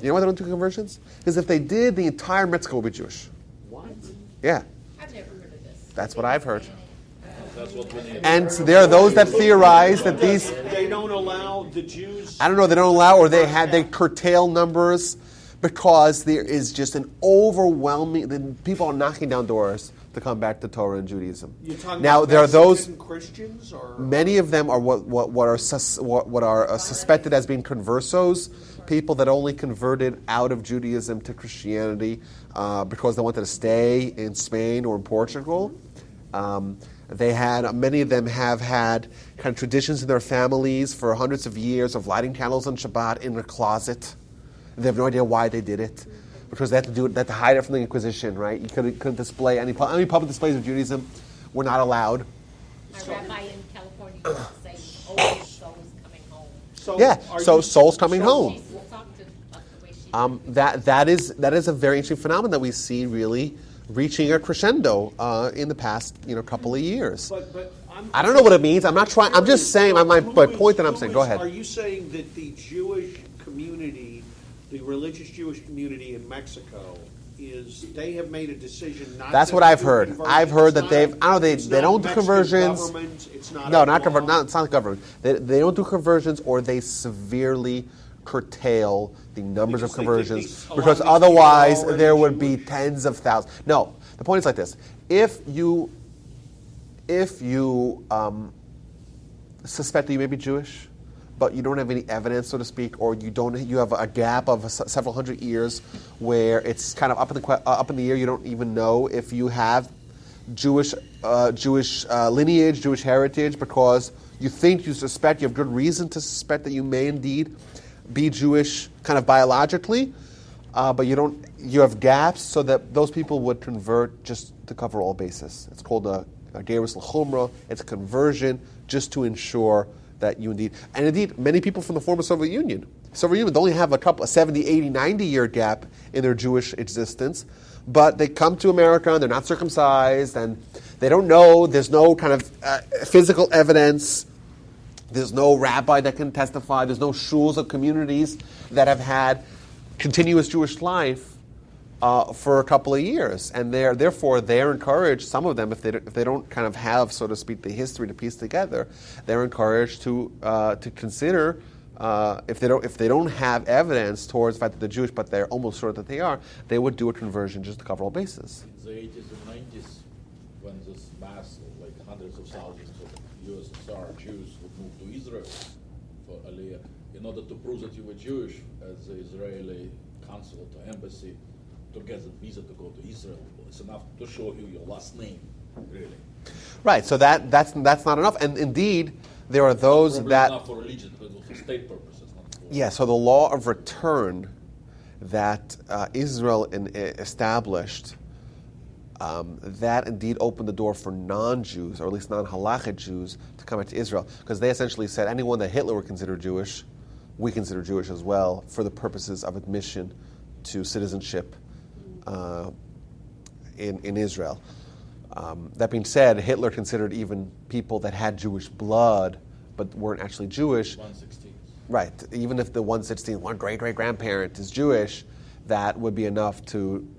You know why they don't do conversions? Because if they did, the entire Mexico would be Jewish. What? Yeah. I've never heard of this. That's what I've heard. That's what we need. And there are those that theorize that these... They don't allow the Jews... I don't know, they don't allow, or they curtail numbers because there is just an overwhelming... People are knocking down doors to come back to Torah and Judaism. You're talking now, about there are those... Mexican Christians, or... Many of them are what are suspected as being conversos, people that only converted out of Judaism to Christianity because they wanted to stay in Spain or in Portugal. Many of them have had kind of traditions in their families for hundreds of years of lighting candles on Shabbat in a closet. They have no idea why they did it, because they had to do it. They had to hide it from the Inquisition, right? You couldn't display any public displays of Judaism were not allowed. My rabbi in California used to say, "Always souls coming home." So souls coming home. She talked about the way she That is a very interesting phenomenon that we see really reaching a crescendo in the past couple of years. But I don't know what it means. I'm not trying. I'm just saying my point that I'm saying. Go ahead. Are you saying that the Jewish community, the religious Jewish community in Mexico, they have made a decision not? That's to what I've do heard. conversions? I've heard that It's they don't do Mexican conversions. government, it's not No, a not law. it's not government. They don't do conversions, or they severely curtail the numbers of Because they think conversions, a lot because of these people are otherwise already there would be Jewish. tens of thousands. No, the point is like this: if you suspect that you may be Jewish, but you don't have any evidence, so to speak, or you have a gap of several hundred years where it's kind of up in the air. You don't even know if you have Jewish lineage, Jewish heritage, because you suspect, you have good reason to suspect that you may indeed be Jewish, kind of biologically, but you have gaps, so that those people would convert just to cover all bases. It's called a gerus l'chumra. It's a conversion just to ensure that you indeed, many people from the former Soviet Union only have a 70, 80, 90-year gap in their Jewish existence, but they come to America and they're not circumcised and they don't know, there's no kind of physical evidence, there's no rabbi that can testify, there's no shuls of communities that have had continuous Jewish life for a couple of years, and therefore they're encouraged. Some of them, if they don't kind of have, so to speak, the history to piece together, they're encouraged to consider if they don't have evidence towards the fact that they're Jewish, but they're almost sure that they are, they would do a conversion just to cover all bases. In the 80s and 90s, when this mass, like hundreds of thousands of USSR Jews would move to Israel for Aliyah, in order to prove that you were Jewish, as the Israeli consulate or embassy to get a visa to go to Israel. It's enough to show you your last name, really. Right, so that's not enough. And indeed, there are those Probably that... not for religion, but for state purposes. Not for Yeah, so the law of return that Israel established, that indeed opened the door for non-Jews, or at least non-halachic Jews, to come into Israel. Because they essentially said anyone that Hitler would consider Jewish, we consider Jewish as well, for the purposes of admission to citizenship in Israel. That being said, Hitler considered even people that had Jewish blood but weren't actually Jewish. 116. Right. Even if the 116th, one great-great-grandparent is Jewish, that would be enough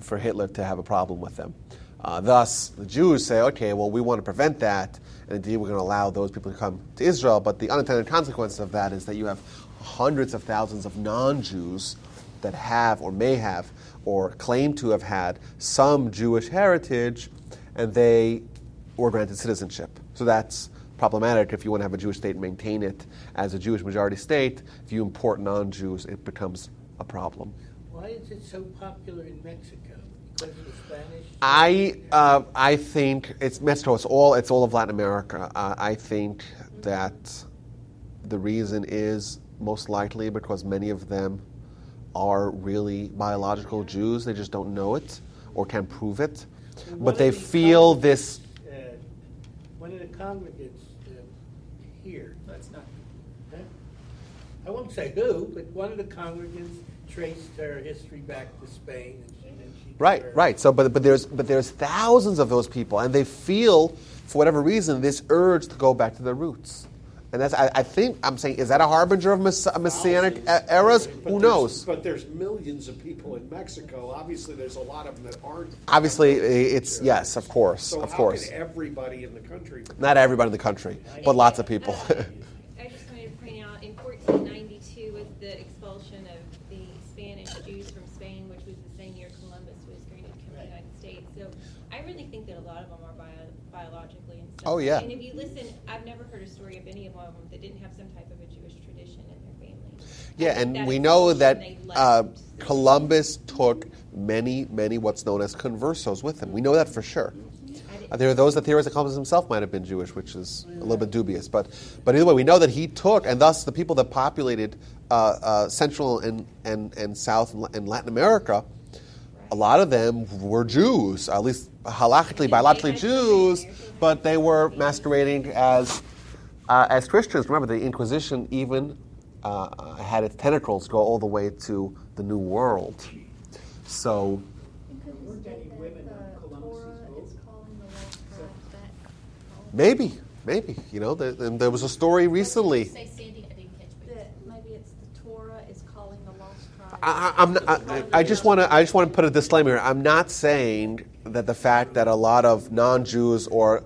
for Hitler to have a problem with them. Thus, the Jews say, okay, well, we want to prevent that, and indeed we're going to allow those people to come to Israel, but the unintended consequence of that is that you have hundreds of thousands of non-Jews that have or may have or claim to have had some Jewish heritage, and they were granted citizenship. So that's problematic if you want to have a Jewish state and maintain it as a Jewish majority state. If you import non-Jews, it becomes a problem. Why is it so popular in Mexico? Because of the Spanish? I think it's Mexico. It's all of Latin America. I think that the reason is most likely because many of them are really biological Jews. They just don't know it or can't prove it, but they feel this. One of the congregants here. That's not. I won't say who, but one of the congregants traced her history back to Spain, and she Right. So, but there's thousands of those people, and they feel, for whatever reason, this urge to go back to their roots. And that's, I think, I'm saying, is that a harbinger of Messianic eras? Who knows? But there's millions of people in Mexico. Obviously, there's a lot of them that aren't. Obviously, it's, yes, of course, So of how course. can everybody in the country? Not everybody in the country, but lots of people. I just wanted to point out, in 1492 was the expulsion of the Spanish Jews from Spain, which was the same year Columbus was granted to the United States. So I really think that a lot of them are biologically and stuff. Oh, yeah. And if you listen, I've never heard a story of any of them that didn't have some type of a Jewish tradition in their family. Yeah, and we know that Columbus took many what's known as conversos with him. We know that for sure. There are those that theorize that Columbus himself might have been Jewish, which is a little bit dubious. But either way, we know that he took, and thus the people that populated Central and South and Latin America, a lot of them were Jews, at least halachically, biologically Jews, but they were masquerading as Christians. Remember, the Inquisition even had its tentacles go all the way to the New World. So, Weren't any women on Columbus's boat? maybe. You know, there was a story recently. Say, Sandy, I didn't catch what you said. Maybe it's the Torah is calling the lost tribe. I just want to put a disclaimer here. I'm not saying that the fact that a lot of non-Jews or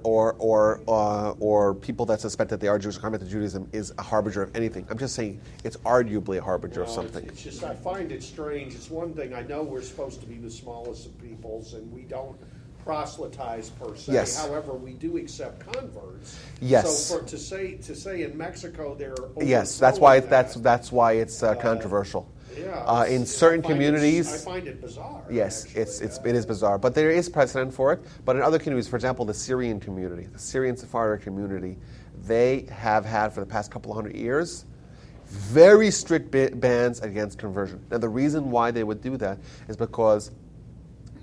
people that suspect that they are Jewish or come into Judaism is a harbinger of anything. I'm just saying it's arguably a harbinger of something. It's just, I find it strange. It's one thing, I know we're supposed to be the smallest of peoples, and we don't proselytize per se. Yes. However, we do accept converts. Yes. So to say in Mexico they're Yes, that's why overthrowing that's why it's controversial. Yeah, In certain communities, I find it bizarre. yes, actually. it is bizarre, but there is precedent for it. But in other communities, for example, the Syrian community, the Syrian Sephardic community, they have had for the past couple of hundred years very strict bans against conversion. Now, the reason why they would do that is because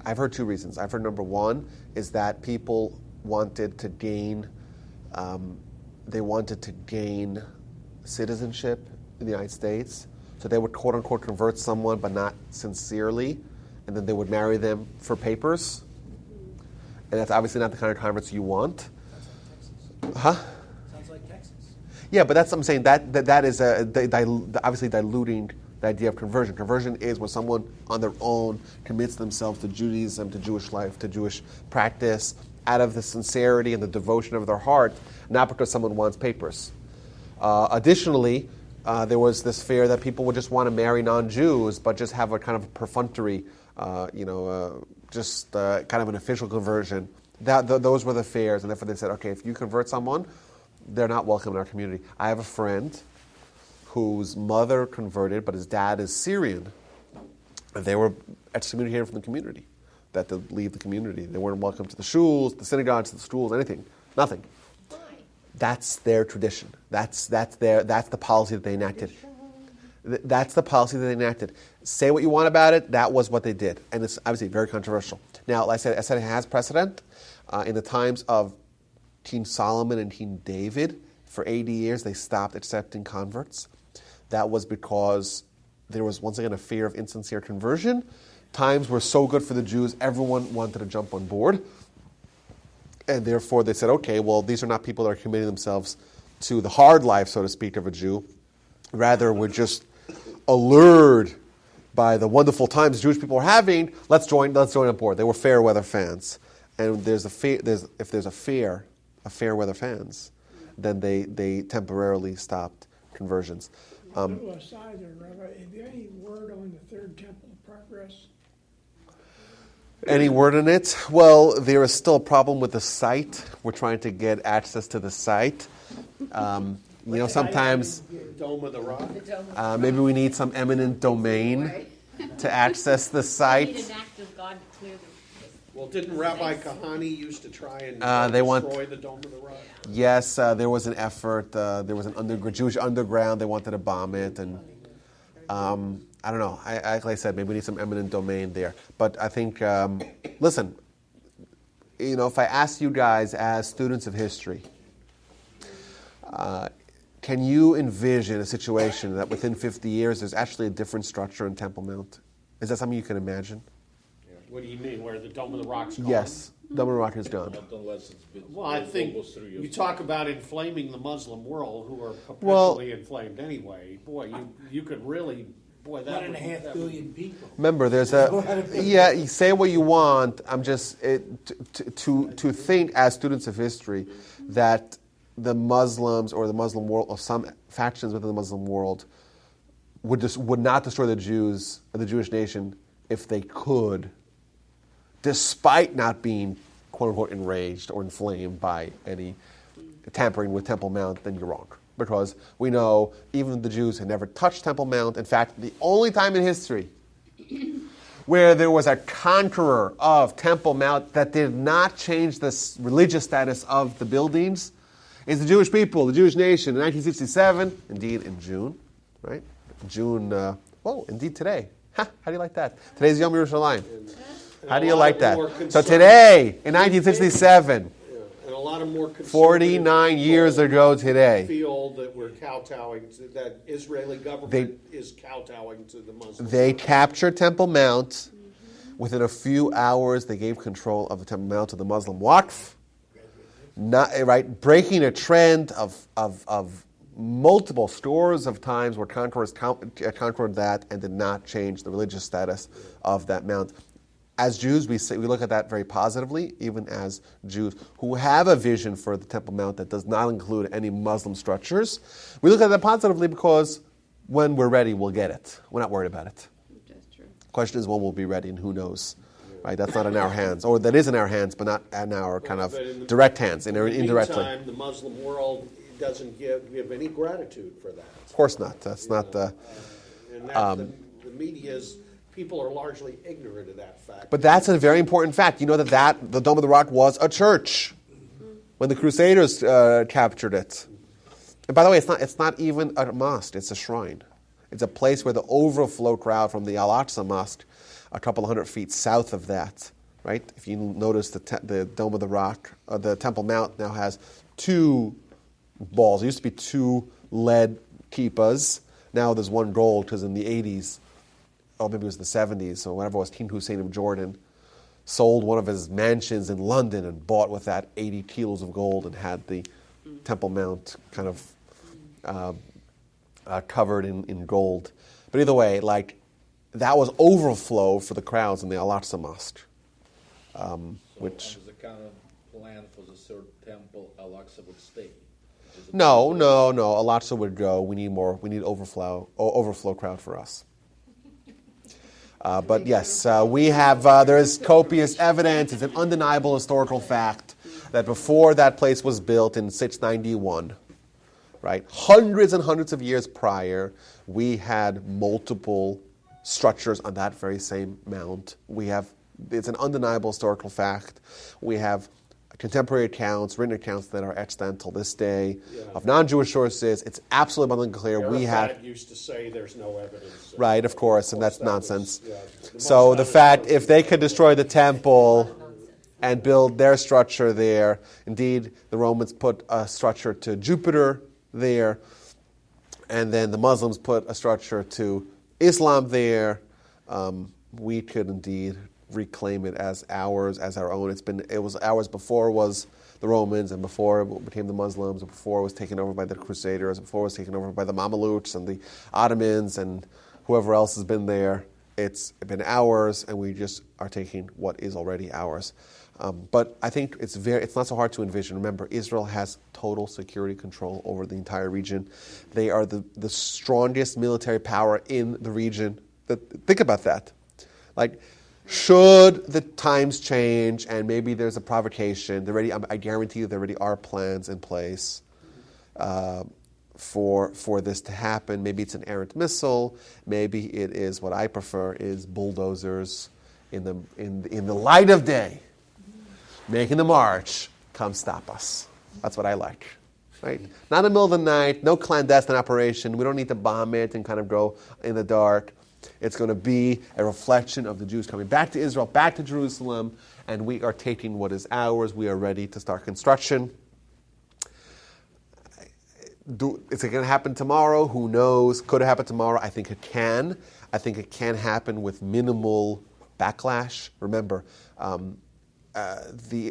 I've heard two reasons. I've heard number one is that people wanted to gain, citizenship in the United States. So they would quote unquote convert someone, but not sincerely, and then they would marry them for papers. And that's obviously not the kind of converts you want. Sounds like Texas. Yeah, but that's what I'm saying. That is obviously diluting the idea of conversion. Conversion is when someone on their own commits themselves to Judaism, to Jewish life, to Jewish practice, out of the sincerity and the devotion of their heart, not because someone wants papers. Additionally, there was this fear that people would just want to marry non-Jews, but just have a kind of perfunctory, just kind of an official conversion. Those were the fears, and therefore they said, okay, if you convert someone, they're not welcome in our community. I have a friend whose mother converted, but his dad is Syrian. they were excommunicated from the community, that to leave the community. They weren't welcome to the shuls, the synagogues, the schools, anything, nothing. Why? That's their tradition. That's the policy that they enacted. That's the policy that they enacted. Say what you want about it, that was what they did. And it's obviously very controversial. Now, like I said it has precedent. In the times of King Solomon and King David, for 80 years, they stopped accepting converts. That was because there was, once again, a fear of insincere conversion. Times were so good for the Jews, everyone wanted to jump on board. And therefore, they said, okay, well, these are not people that are committing themselves to the hard life, so to speak, of a Jew. Rather, we're just allured by the wonderful times Jewish people are having. Let's join on board. They were fair weather fans. And if there's a fair weather fans, then they temporarily stopped conversions. A little aside there, Rabbi, have you any word on the Third Temple progress? Any word on it? Well, there is still a problem with the site. We're trying to get access to the site. Sometimes Dome of the Rock. maybe we need some eminent domain to access the We site. need an act of God to clear the. Well, didn't Rabbi Kahane used to try and destroy the Dome of the Rock? Yes, there was an effort. There was an Jewish underground. They wanted to bomb it, and I don't know. Like I said, maybe we need some eminent domain there. But I think, listen, if I ask you guys as students of history, can you envision a situation that within 50 years there's actually a different structure in Temple Mount? Is that something you can imagine? What do you mean, where the Dome of the Rock's gone? Yes, Dome of the Rock is gone. Not unless it's been Well, I think almost 3 years you talk about inflaming the Muslim world, who are Well- perpetually inflamed anyway. Boy, you could really, that 1.5 billion people. Remember, there's you say what you want. I'm just to think as students of history that the Muslims or the Muslim world, or some factions within the Muslim world, would not destroy the Jews, the Jewish nation, if they could, despite not being quote unquote enraged or inflamed by any tampering with Temple Mount. Then you're wrong, because we know even the Jews had never touched Temple Mount. In fact, the only time in history where there was a conqueror of Temple Mount that did not change the religious status of the buildings is the Jewish people, the Jewish nation, in 1967, indeed in June, right? June, indeed today. How do you like that? Today's Yom Yerushalayim. How do you like that? So today, in 1967, and a lot of more 49 years ago today, feel that we're kowtowing, that Israeli government is kowtowing to the Muslims. they captured Temple Mount. Within a few hours, they gave control of the Temple Mount to the Muslim Waqf. Breaking a trend of multiple scores of times where conquerors conquered that and did not change the religious status of that mount. As Jews, we look at that very positively, even as Jews who have a vision for the Temple Mount that does not include any Muslim structures. We look at that positively because when we're ready, we'll get it. We're not worried about it. That's true. The question is when we'll be ready and who knows. Right? That's not in our hands. Or that is in our hands, but not in our kind of direct hands, indirectly. Meantime, the Muslim world doesn't give any gratitude for that. Of course not. That's not the... And the media's... People are largely ignorant of that fact. But that's a very important fact. You know that the Dome of the Rock was a church when the Crusaders captured it. And by the way, it's not even a mosque. It's a shrine. It's a place where the overflow crowd from the Al-Aqsa Mosque, a couple of 100 feet south of that, right? If you notice the Dome of the Rock, the Temple Mount now has two balls. There used to be two lead kippas. Now there's one gold because in the 80s, maybe it was the 70s, or whatever it was, King Hussein of Jordan sold one of his mansions in London and bought with that 80 kilos of gold and had the Temple Mount kind of covered in gold. But either way, that was overflow for the crowds in the Al-Aqsa Mosque. Which is the kind of plan for the third temple Al-Aqsa would stay? No. Al-Aqsa would go. We need more. We need overflow crowd for us. But yes, we have, there is copious evidence, it's an undeniable historical fact, that before that place was built in 691, right, hundreds and hundreds of years prior, we had multiple structures on that very same mound. It's an undeniable historical fact. We have contemporary accounts, written accounts that are extant till this day of non-Jewish sources. It's absolutely abundantly clear. Arafat used to say there's no evidence. Right, of course, and that's nonsense. So the fact, if they could destroy the temple and build their structure there, indeed, the Romans put a structure to Jupiter there, and then the Muslims put a structure to Islam there, we could indeed reclaim it as ours, as our own. It was ours before it was the Romans, and before it became the Muslims, and before it was taken over by the Crusaders, and before it was taken over by the Mamelukes and the Ottomans and whoever else has been there. It's been ours, and we just are taking what is already ours. But I think it's not so hard to envision. Remember, Israel has total security control over the entire region. They are the strongest military power in the region. Think about that. Like, should the times change and maybe there's a provocation, I guarantee you there already are plans in place for this to happen. Maybe it's an errant missile. Maybe it is what I prefer is bulldozers in the light of day, making the march. Come stop us. That's what I like. Right? Not in the middle of the night. No clandestine operation. We don't need to bomb it and kind of go in the dark. It's going to be a reflection of the Jews coming back to Israel, back to Jerusalem, and we are taking what is ours. We are ready to start construction. Is it going to happen tomorrow? Who knows? Could it happen tomorrow? I think it can. I think it can happen with minimal backlash. Remember, the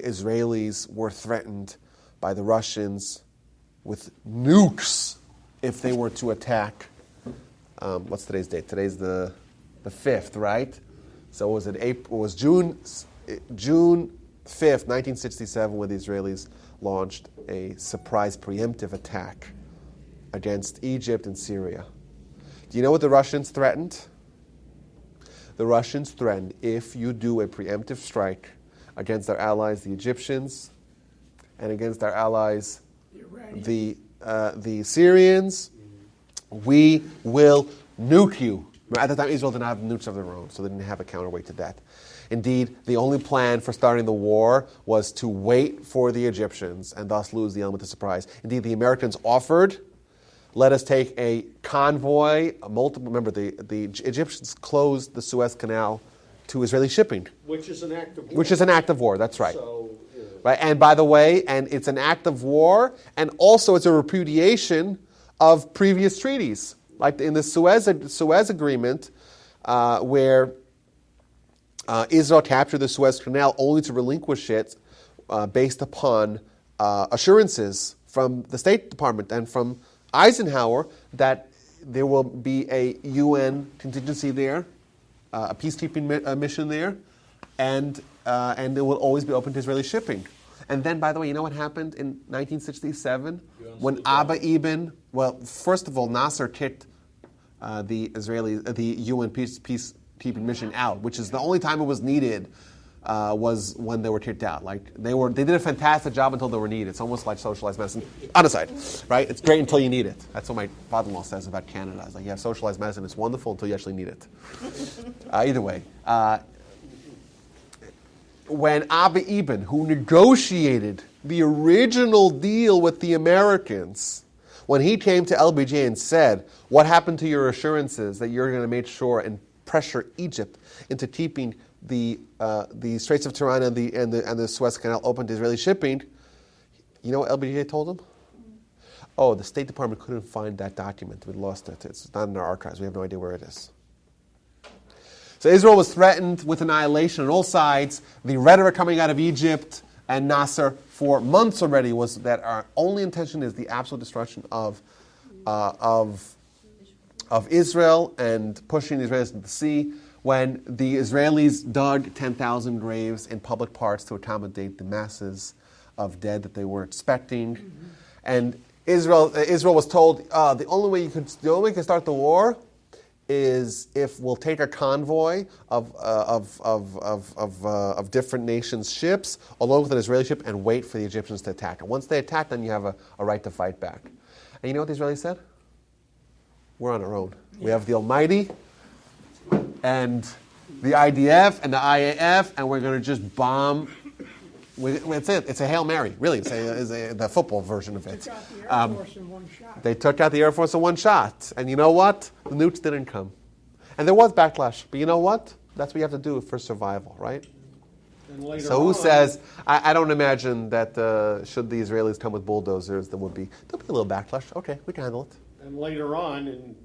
Israelis were threatened by the Russians with nukes if they were to attack. What's today's date? Today's the 5th, right? So was it April? It was June 5th, 1967, when the Israelis launched a surprise preemptive attack against Egypt and Syria. Do you know what the Russians threatened? The Russians threatened, if you do a preemptive strike against our allies, the Egyptians, and against our allies, the Syrians, we will nuke you. At the time, Israel didn't have nukes of their own, so they didn't have a counterweight to that. Indeed, the only plan for starting the war was to wait for the Egyptians and thus lose the element of surprise. Indeed, the Americans offered, let us take a convoy, remember, the Egyptians closed the Suez Canal to Israeli shipping. Which is an act of war. Which is an act of war, that's right. So, right. And by the way, and it's an act of war, and also it's a repudiation of previous treaties. Like in the Suez Agreement, where Israel captured the Suez Canal only to relinquish it based upon assurances from the State Department and from Eisenhower that there will be a UN contingency there, a peacekeeping mission there, and it will always be open to Israeli shipping. And then, by the way, you know what happened in 1967 when Abba Ibn? Well, first of all, Nasser kicked the UN peacekeeping mission out, which is the only time it was needed. Was when they were kicked out. Like they did a fantastic job until they were needed. It's almost like socialized medicine. On the side, right? It's great until you need it. That's what my father-in-law says about Canada. It's like, yeah, socialized medicine is wonderful until you actually need it. Either way. When Abba Ibn, who negotiated the original deal with the Americans, when he came to LBJ and said, what happened to your assurances that you're going to make sure and pressure Egypt into keeping the Straits of Tiran and the Suez Canal open to Israeli shipping, you know what LBJ told him? Oh, the State Department couldn't find that document. We lost it. It's not in our archives. We have no idea where it is. So Israel was threatened with annihilation on all sides. The rhetoric coming out of Egypt and Nasser for months already was that our only intention is the absolute destruction of Israel and pushing the Israelis into the sea. When the Israelis dug 10,000 graves in public parks to accommodate the masses of dead that they were expecting, and Israel was told the only way you can start the war is if we'll take a convoy of different nations' ships along with an Israeli ship and wait for the Egyptians to attack. And once they attack, then you have a right to fight back. And you know what the Israelis said? We're on our own. We have the Almighty. and the IDF and the IAF, and we're going to just bomb. It's it. It's a Hail Mary, really. It's the football version of it. Took out the Air Force in one shot. They took out the Air Force in one shot. And you know what? The nukes didn't come. And there was backlash. But you know what? That's what you have to do for survival, right? And later So who on- says, I don't imagine that should the Israelis come with bulldozers, there'll be a little backlash. Okay, we can handle it. And later on,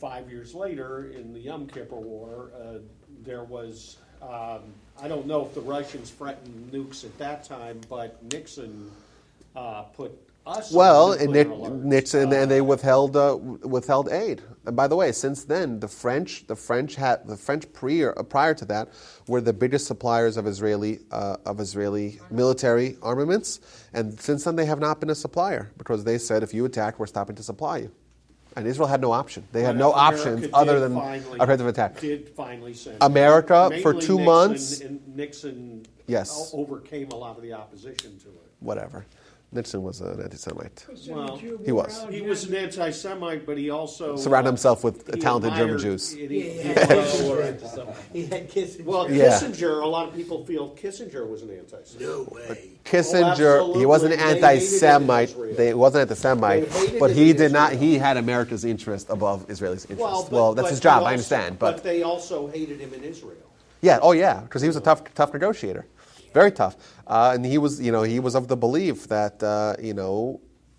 5 years later, in the Yom Kippur War, there was, I don't know if the Russians threatened nukes at that time, but Nixon put us Well, on and nuclear alerts. Nixon and they withheld aid. And by the way, since then, the French prior to that were the biggest suppliers of Israeli military armaments, and since then they have not been a supplier because they said if you attack, we're stopping to supply you. And Israel had no option. They had no options other than offensive attack. Did finally send America for mainly 2 Nixon, months. and Nixon Yes. overcame a lot of the opposition to it. Whatever. Nixon was an anti-Semite. Well, he was. He was an anti-Semite, but he also Surrounded himself with he talented German admired- Jews. He had Kissinger. Well, Yeah. Kissinger, a lot of people feel Kissinger was an anti-Semite. No way. Kissinger, he wasn't an absolutely. They hated anti-Semite. Israel. He wasn't anti-Semite, They hated but him he in did not. Israel. He had America's interest above Israelis' interest. But that's his they job. also- I understand, but they also hated him in Israel. yeah, because he was a tough negotiator, very tough, and he was of the belief that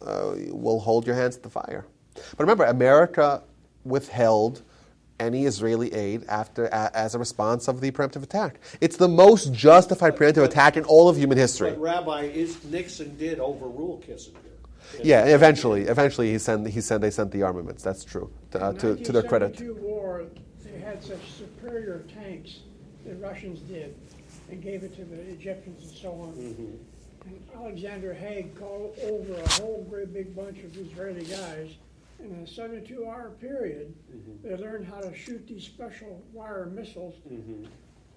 we'll hold your hands to the fire. But remember, America withheld any Israeli aid as a response of the preemptive attack. It's the most justified preemptive attack in all of human history. But Rabbi, Nixon did overrule Kissinger. Yeah, eventually they sent the armaments. That's true. To their credit. In the 1972 war, they had such superior tanks, the Russians did, and gave it to the Egyptians and so on. Mm-hmm. And Alexander Haig called over a whole great big bunch of Israeli guys. In a 72-hour period, they learned how to shoot these special wire missiles, and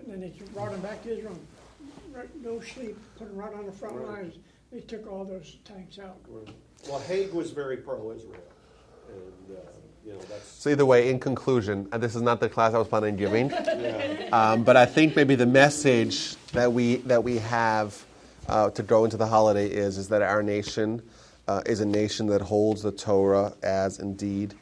then they brought them back to Israel. No sleep, put them right on the front lines. They took all those tanks out. Well, Haig was very pro-Israel, and that's. So either way, in conclusion, and this is not the class I was planning on giving, but I think maybe the message that we have to go into the holiday is that our nation is a nation that holds the Torah as indeed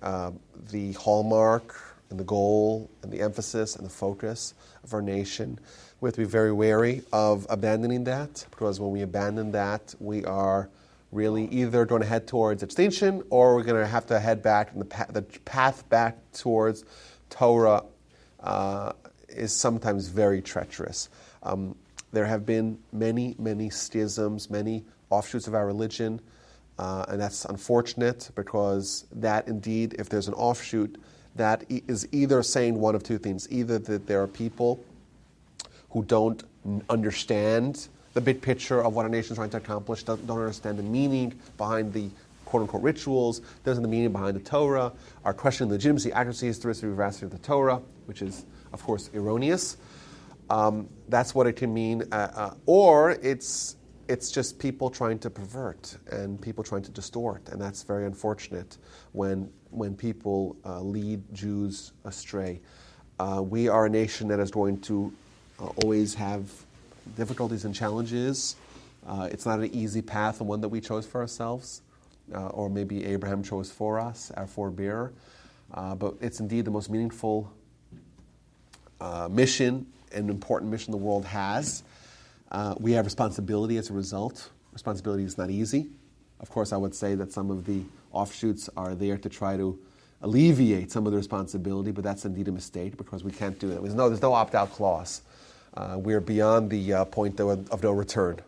the hallmark and the goal and the emphasis and the focus of our nation. We have to be very wary of abandoning that, because when we abandon that, we are really either going to head towards extinction or we're going to have to head back, and the path back towards Torah is sometimes very treacherous. There have been many, many schisms, many offshoots of our religion, and that's unfortunate, because that indeed, if there's an offshoot, that is either saying one of two things. Either that there are people who don't understand the big picture of what a nation is trying to accomplish, don't understand the meaning behind the quote-unquote rituals, doesn't the meaning behind the Torah, are questioning the legitimacy, accuracy, historicity, veracity of the Torah, which is, of course, erroneous. That's what it can mean. Or it's just people trying to pervert and people trying to distort, and that's very unfortunate when people lead Jews astray. We are a nation that is going to always have difficulties and challenges. It's not an easy path, the one that we chose for ourselves, or maybe Abraham chose for us, our forebearer. But it's indeed the most meaningful mission and important mission the world has. We have responsibility as a result. Responsibility is not easy. Of course, I would say that some of the offshoots are there to try to alleviate some of the responsibility, but that's indeed a mistake, because we can't do that. There's no opt-out clause. We're beyond the point of no return.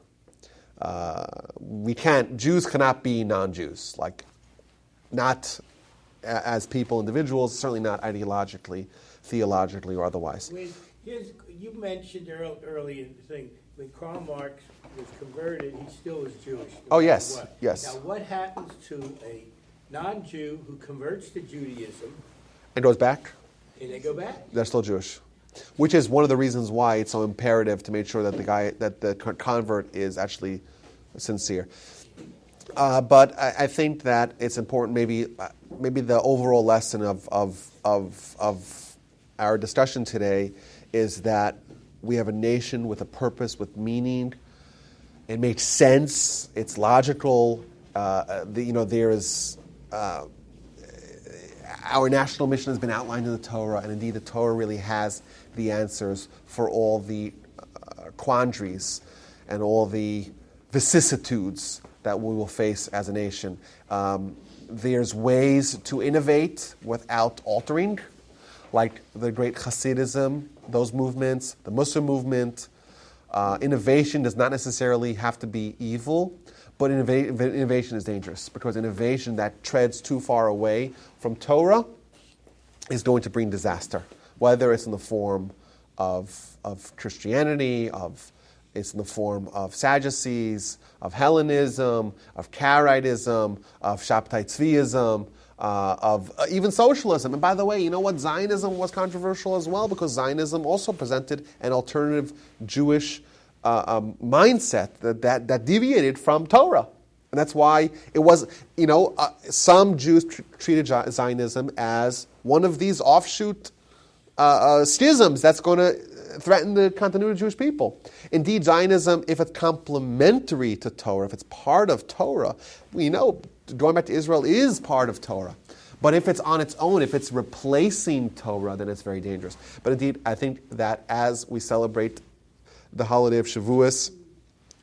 Jews cannot be non-Jews, not as people, individuals, certainly not ideologically, theologically, or otherwise. You mentioned early in the thing, when Karl Marx was converted, he still was Jewish. Oh, yes, yes. Now, what happens to a non-Jew who converts to Judaism? And goes back? And they go back? They're still Jewish. Which is one of the reasons why it's so imperative to make sure that the convert is actually sincere. But I think that it's important. Maybe the overall lesson of our discussion today is that we have a nation with a purpose, with meaning. It makes sense. It's logical. There is our national mission has been outlined in the Torah, and indeed the Torah really has the answers for all the quandaries and all the vicissitudes that we will face as a nation. There's ways to innovate without altering, like the great Chassidim, those movements, the Muslim movement. Innovation does not necessarily have to be evil, but innovation is dangerous, because innovation that treads too far away from Torah is going to bring disaster, whether it's in the form of Christianity, it's in the form of Sadducees, of Hellenism, of Karaitism, of Shabtai Tzviism, of even socialism. And by the way, you know what? Zionism was controversial as well, because Zionism also presented an alternative Jewish mindset that deviated from Torah. And that's why it was, some Jews treated Zionism as one of these offshoot schisms that's going to threaten the continuity of Jewish people. Indeed, Zionism, if it's complementary to Torah, if it's part of Torah, going back to Israel is part of Torah. But if it's on its own, if it's replacing Torah, then it's very dangerous. But indeed, I think that as we celebrate the holiday of Shavuos,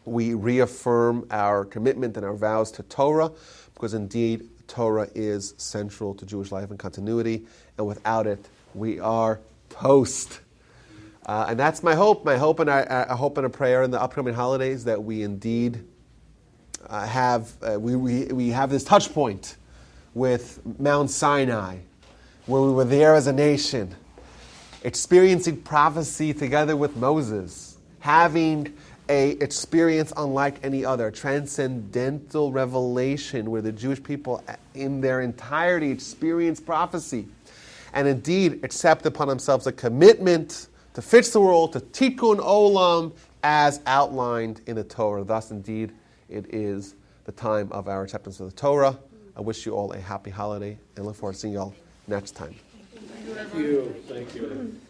we reaffirm our commitment and our vows to Torah, because indeed, Torah is central to Jewish life and continuity, and without it, we are toast. And that's my hope. My hope and a hope and a prayer in the upcoming holidays that we indeed have this touch point with Mount Sinai, where we were there as a nation, experiencing prophecy together with Moses, having a experience unlike any other, transcendental revelation where the Jewish people in their entirety experience prophecy, and indeed accept upon themselves a commitment to fix the world, to tikkun olam, as outlined in the Torah. Thus, indeed, it is the time of our acceptance of the Torah. I wish you all a happy holiday, and look forward to seeing you all next time. Thank you. Thank you.